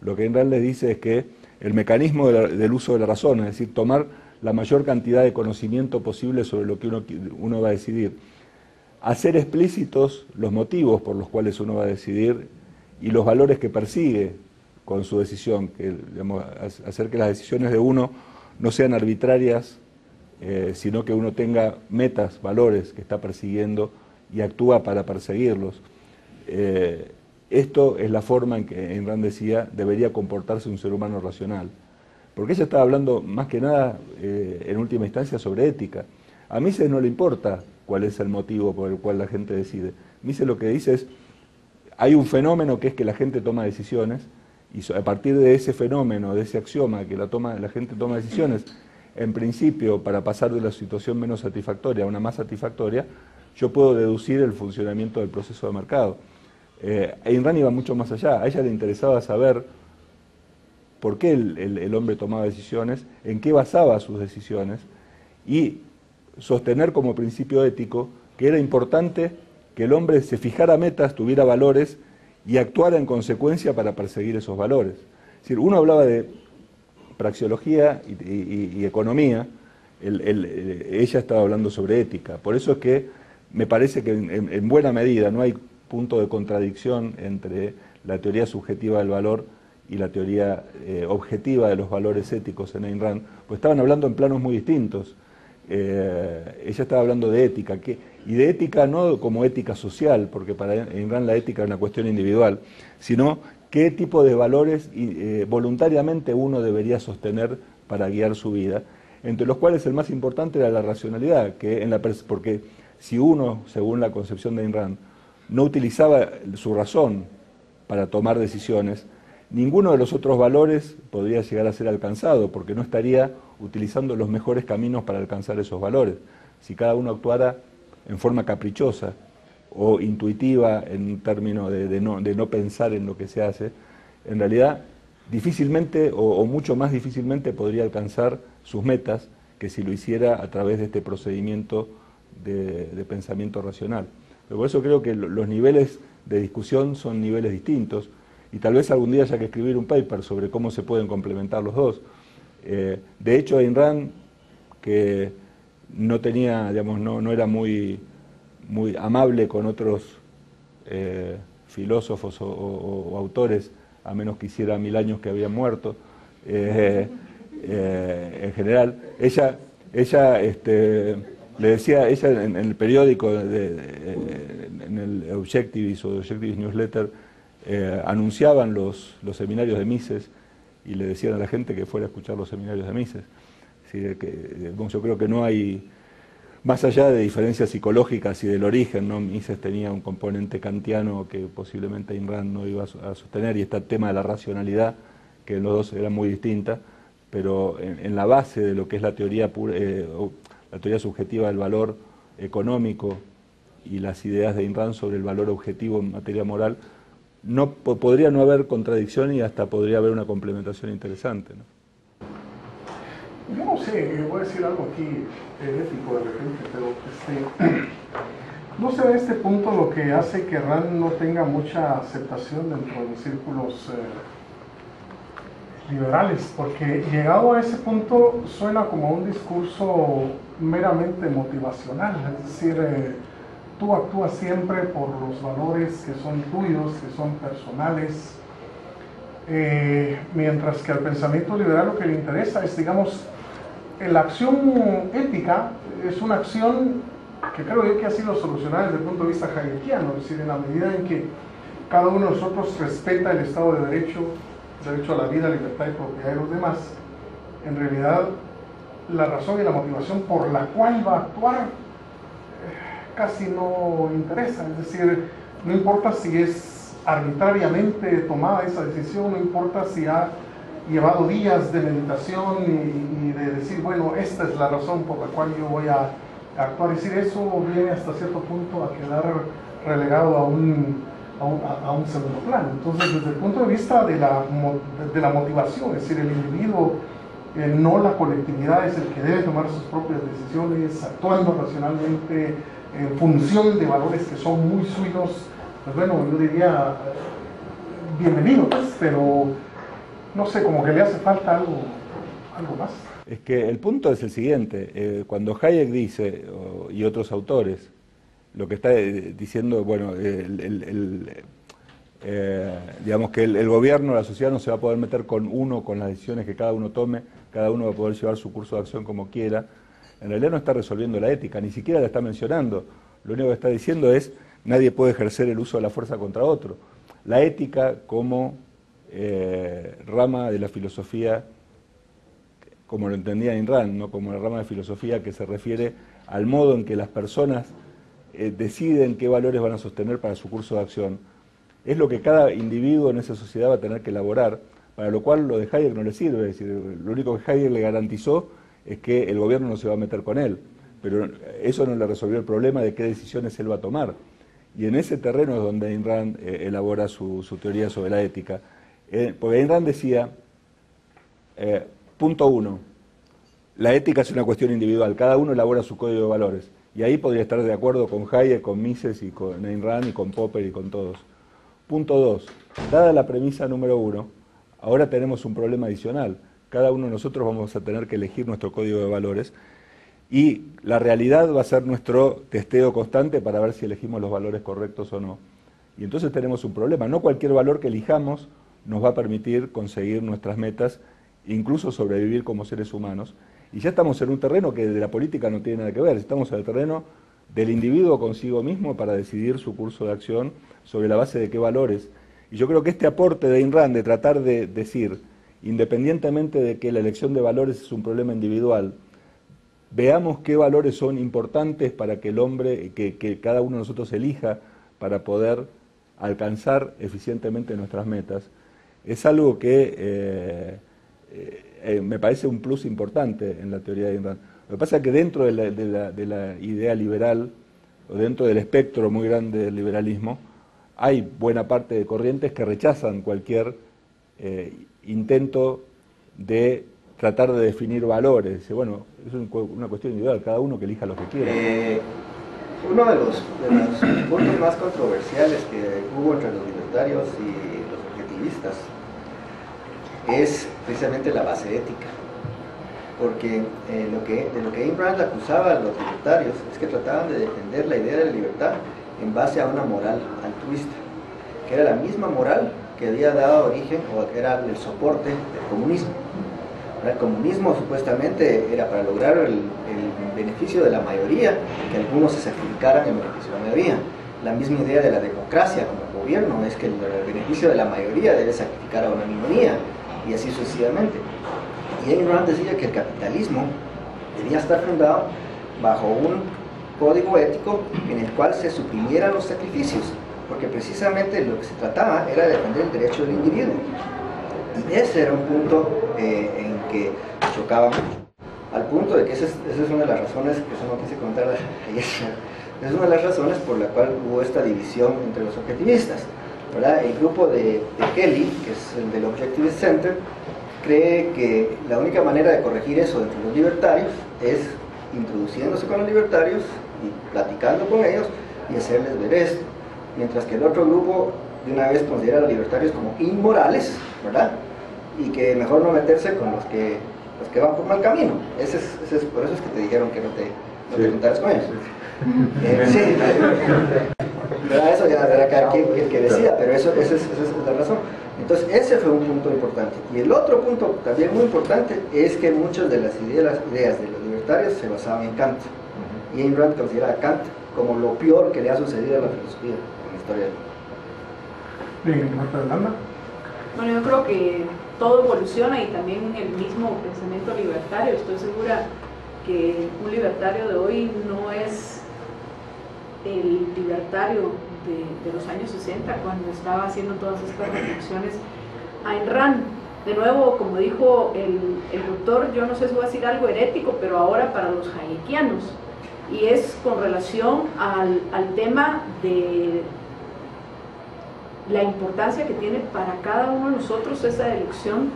A: Lo que Ayn Rand les dice es que el mecanismo del uso de la razón, es decir, tomar la mayor cantidad de conocimiento posible sobre lo que uno va a decidir, hacer explícitos los motivos por los cuales uno va a decidir y los valores que persigue con su decisión, que, digamos, hacer que las decisiones de uno no sean arbitrarias, sino que uno tenga metas, valores que está persiguiendo y actúa para perseguirlos. Esto es la forma en que Ayn Rand decía debería comportarse un ser humano racional. Porque ella estaba hablando más que nada, en última instancia, sobre ética. A Mises no le importa cuál es el motivo por el cual la gente decide. Mises lo que dice es, hay un fenómeno que es que la gente toma decisiones, y a partir de ese fenómeno, de ese axioma que la gente toma decisiones, en principio, para pasar de la situación menos satisfactoria a una más satisfactoria, yo puedo deducir el funcionamiento del proceso de mercado. Ayn Rand iba mucho más allá. A ella le interesaba saber por qué el hombre tomaba decisiones, en qué basaba sus decisiones, y sostener como principio ético que era importante que el hombre se fijara metas, tuviera valores y actuara en consecuencia para perseguir esos valores. Es decir, uno hablaba de praxeología y economía, ella estaba hablando sobre ética. Por eso es que me parece que en buena medida no hay punto de contradicción entre la teoría subjetiva del valor y la teoría objetiva de los valores éticos en Ayn Rand, pues estaban hablando en planos muy distintos. Ella estaba hablando de ética, y de ética no como ética social, porque para Ayn Rand la ética es una cuestión individual, sino qué tipo de valores voluntariamente uno debería sostener para guiar su vida, entre los cuales el más importante era la racionalidad, porque si uno, según la concepción de Ayn Rand, no utilizaba su razón para tomar decisiones, ninguno de los otros valores podría llegar a ser alcanzado, porque no estaría utilizando los mejores caminos para alcanzar esos valores. Si cada uno actuara en forma caprichosa o intuitiva en términos de no pensar en lo que se hace, en realidad difícilmente o mucho más difícilmente podría alcanzar sus metas que si lo hiciera a través de este procedimiento de pensamiento racional. Pero por eso creo que los niveles de discusión son niveles distintos, y tal vez algún día haya que escribir un paper sobre cómo se pueden complementar los dos. De hecho, Ayn Rand, que no tenía, digamos, no era muy amable con otros filósofos o autores, a menos que hiciera 1000 años que habían muerto, en general, ella le decía, ella en el periódico, en el Objectivist o Objectivist Newsletter, anunciaban los seminarios de Mises y le decían a la gente que fuera a escuchar los seminarios de Mises. Así que, yo creo que no hay, más allá de diferencias psicológicas y del origen, ¿no? Mises tenía un componente kantiano que posiblemente Ayn Rand no iba a sostener, y está el tema de la racionalidad, que en los dos era muy distinta, pero en la base de lo que es la teoría la teoría subjetiva del valor económico y las ideas de Ayn Rand sobre el valor objetivo en materia moral, podría no haber contradicción y hasta podría haber una complementación interesante, ¿no?
B: Yo no sé, voy a decir algo aquí ético de repente, pero no sé a este punto lo que hace que Rand no tenga mucha aceptación dentro de los círculos liberales, porque llegado a ese punto suena como un discurso meramente motivacional, es decir, tú actúas siempre por los valores que son tuyos, que son personales, mientras que al pensamiento liberal lo que le interesa es, digamos, la acción ética es una acción que creo yo que ha sido solucionada desde el punto de vista hayekiano, es decir, en la medida en que cada uno de nosotros respeta el Estado de Derecho, derecho a la vida, libertad y propiedad de los demás, en realidad la razón y la motivación por la cual va a actuar casi no interesa, es decir, no importa si es arbitrariamente tomada esa decisión, no importa si ha llevado días de meditación y de decir, bueno, esta es la razón por la cual yo voy a actuar, es decir, eso viene hasta cierto punto a quedar relegado a un segundo plano. Entonces, desde el punto de vista de la motivación, es decir, el individuo, no la colectividad, es el que debe tomar sus propias decisiones, actuando racionalmente en función de valores que son muy suyos, pues bueno, yo diría bienvenido, pues, pero no sé, como que le hace falta algo más.
A: Es que el punto es el siguiente, cuando Hayek dice, y otros autores, lo que está diciendo, bueno, digamos que el gobierno, la sociedad no se va a poder meter con las decisiones que cada uno tome, cada uno va a poder llevar su curso de acción como quiera. En realidad no está resolviendo la ética, ni siquiera la está mencionando. Lo único que está diciendo es, nadie puede ejercer el uso de la fuerza contra otro. La ética como rama de la filosofía, como lo entendía Ayn Rand, ¿no? Como la rama de filosofía que se refiere al modo en que las personas deciden qué valores van a sostener para su curso de acción, es lo que cada individuo en esa sociedad va a tener que elaborar, para lo cual lo de Hayek no le sirve. Es decir, lo único que Hayek le garantizó es que el gobierno no se va a meter con él, pero eso no le resolvió el problema de qué decisiones él va a tomar. Y en ese terreno es donde Ayn Rand elabora su teoría sobre la ética. Porque Ayn Rand decía, punto 1, la ética es una cuestión individual, cada uno elabora su código de valores. Y ahí podría estar de acuerdo con Hayek, con Mises y con Ayn Rand y con Popper y con todos. Punto 2, dada la premisa número 1, ahora tenemos un problema adicional. Cada uno de nosotros vamos a tener que elegir nuestro código de valores y la realidad va a ser nuestro testeo constante para ver si elegimos los valores correctos o no. Y entonces tenemos un problema. No cualquier valor que elijamos nos va a permitir conseguir nuestras metas, incluso sobrevivir como seres humanos. Y ya estamos en un terreno que de la política no tiene nada que ver. Estamos en el terreno del individuo consigo mismo para decidir su curso de acción sobre la base de qué valores. Y yo creo que este aporte de Ayn Rand de tratar de decir, independientemente de que la elección de valores es un problema individual, veamos qué valores son importantes para que el hombre, que cada uno de nosotros elija para poder alcanzar eficientemente nuestras metas, es algo que me parece un plus importante en la teoría de Ayn Rand. Lo que pasa es que dentro de la idea liberal, o dentro del espectro muy grande del liberalismo, hay buena parte de corrientes que rechazan cualquier intento de tratar de definir valores. Dice, bueno, es una cuestión individual, cada uno que elija lo que quiera.
E: Uno de los puntos más controversiales que hubo entre los libertarios y los objetivistas es precisamente la base ética, porque de lo que Ayn Rand acusaba a los libertarios es que trataban de defender la idea de la libertad en base a una moral altruista, que era la misma moral que había dado origen, o que era el soporte del comunismo. El comunismo supuestamente era para lograr el beneficio de la mayoría, que algunos se sacrificaran en beneficio de la mayoría. La misma idea de la democracia como gobierno es que el beneficio de la mayoría debe sacrificar a una minoría, y así sucesivamente. Y Ayn Rand decía que el capitalismo debía estar fundado bajo un código ético en el cual se suprimieran los sacrificios, porque precisamente lo que se trataba era de defender el derecho del individuo. Y ese era un punto en que chocaba mucho, al punto de que esa es una de las razones, que eso no quise contar ayer, es una de las razones por la cual hubo esta división entre los objetivistas, ¿verdad? El grupo de Kelly, que es el del Objectivist Center, cree que la única manera de corregir eso entre los libertarios es introduciéndose con los libertarios y platicando con ellos y hacerles ver esto, mientras que el otro grupo de una vez considera a los libertarios como inmorales, ¿verdad? Y que mejor no meterse con los que van por mal camino. Por eso es que te dijeron que no te juntaras con ellos. Sí, ¿verdad? Eso ya era cada quien que decida, pero esa es la razón. Entonces ese fue un punto importante. Y el otro punto también muy importante es que muchas de las ideas de los libertarios se basaban en Kant. Y Ayn Rand considera a Kant como lo peor que le ha sucedido a la filosofía en la historia del mundo.
B: Bien, Marta Yolanda.
I: Bueno, yo creo que todo evoluciona, y también el mismo pensamiento libertario. Estoy segura que un libertario de hoy no es el libertario de los años 60, cuando estaba haciendo todas estas reflexiones Ayn Rand. De nuevo, como dijo el doctor, yo no sé si voy a decir algo herético, pero ahora para los hayekianos, y es con relación al tema de la importancia que tiene para cada uno de nosotros esa elección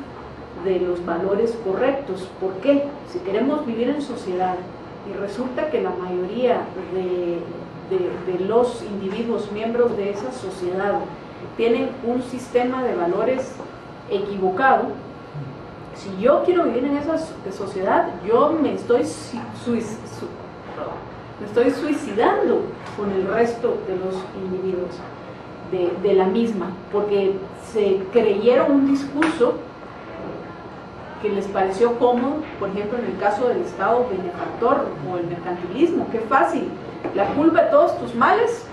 I: de los valores correctos. ¿Por qué? Si queremos vivir en sociedad y resulta que la mayoría de los individuos miembros de esa sociedad tienen un sistema de valores equivocado, si yo quiero vivir en esa sociedad, yo me estoy suicidando con el resto de los individuos de la misma, porque se creyeron un discurso que les pareció cómodo, por ejemplo en el caso del Estado benefactor o el mercantilismo. Qué fácil, la culpa de todos tus males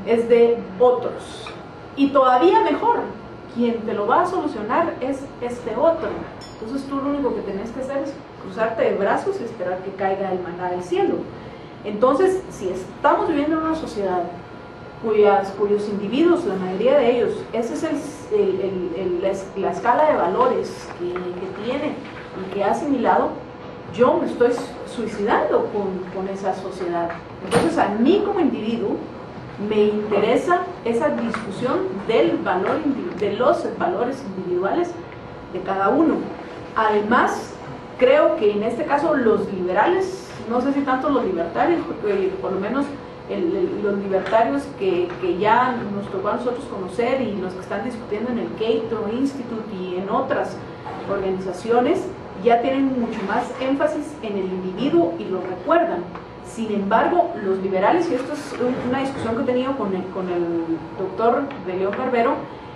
I: es de otros, y todavía mejor, quien te lo va a solucionar es este otro. Entonces tú lo único que tenés que hacer es cruzarte de brazos y esperar que caiga el maná del cielo. Entonces, si estamos viviendo en una sociedad cuyos individuos, la mayoría de ellos, esa es la escala de valores que tiene y que ha asimilado, yo me estoy suicidando con esa sociedad. Entonces a mí como individuo me interesa esa discusión de los valores individuales de cada uno. Además, creo que en este caso los liberales, no sé si tanto los libertarios, porque por lo menos los libertarios que ya nos tocó a nosotros conocer, y los que están discutiendo en el Cato Institute y en otras organizaciones, ya tienen mucho más énfasis en el individuo y lo recuerdan. Sin embargo, los liberales, y esto es una discusión que he tenido con el doctor de León Barbero,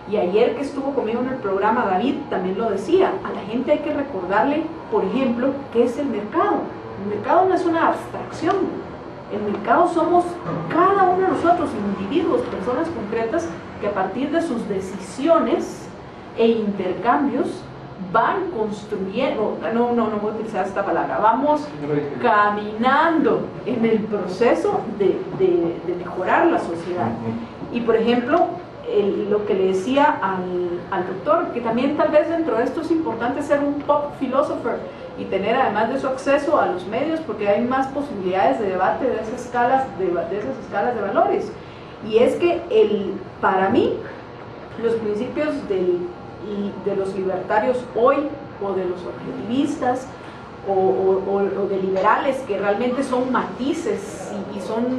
I: y ayer que estuvo conmigo en el programa David también lo decía, a la gente hay que recordarle, por ejemplo, qué es el mercado. El mercado no es una abstracción. El mercado somos cada uno de nosotros, individuos, personas concretas, que a partir de sus decisiones e intercambios van construyendo, no voy a utilizar esta palabra, vamos caminando en el proceso de mejorar la sociedad. Y por ejemplo, lo que le decía al doctor, que también tal vez dentro de esto es importante ser un pop philosopher y tener además de eso acceso a los medios, porque hay más posibilidades de debate de esas escalas de valores. Y es que para mí los principios de los libertarios hoy, o de los objetivistas, o de liberales, que realmente son matices y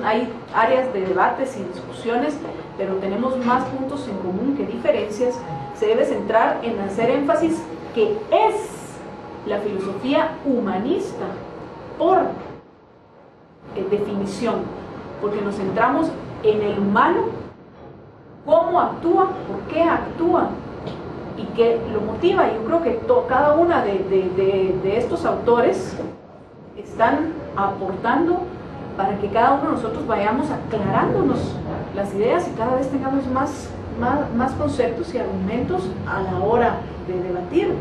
I: hay áreas de debates y discusiones, pero tenemos más puntos en común que diferencias, se debe centrar en hacer énfasis que es la filosofía humanista por definición, porque nos centramos en el humano, cómo actúa, por qué actúa y qué lo motiva. Yo creo que cada una de estos autores están aportando para que cada uno de nosotros vayamos aclarándonos las ideas y cada vez tengamos más conceptos y argumentos a la hora de debatir.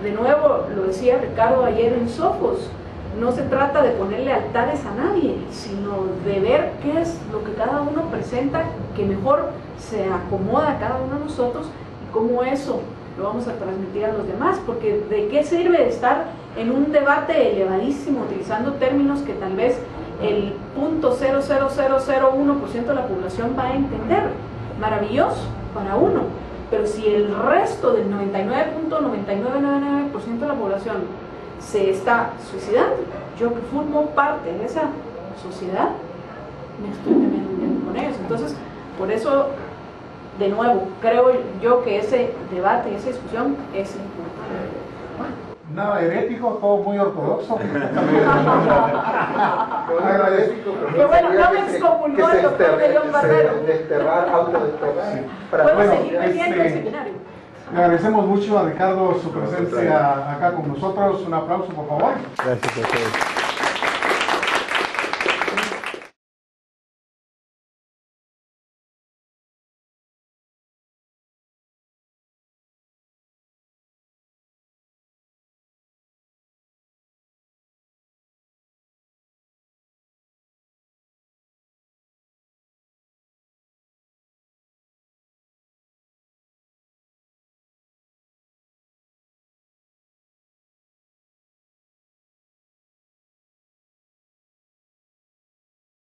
I: De nuevo, lo decía Ricardo ayer en Sofos, no se trata de ponerle altares a nadie, sino de ver qué es lo que cada uno presenta, que mejor se acomoda a cada uno de nosotros y cómo eso lo vamos a transmitir a los demás, porque ¿de qué sirve estar en un debate elevadísimo utilizando términos que tal vez el 0.00001% de la población va a entender? Maravilloso para uno, pero si el resto del 99.9999% de la población se está suicidando, yo que formo parte de esa sociedad me estoy también hundiendo con ellos. Entonces, por eso, de nuevo, creo yo que ese debate y esa discusión es importante.
B: Nada herético, todo muy ortodoxo.
H: Qué bueno,
I: no me excomulgó el doctor de León Barbero.
H: Desterrar, autodesterrar.
B: Sí.
I: Puedo seguir viniendo al seminario.
B: Le agradecemos mucho a Ricardo su presencia acá con nosotros. Un aplauso, por favor.
A: Gracias a ustedes.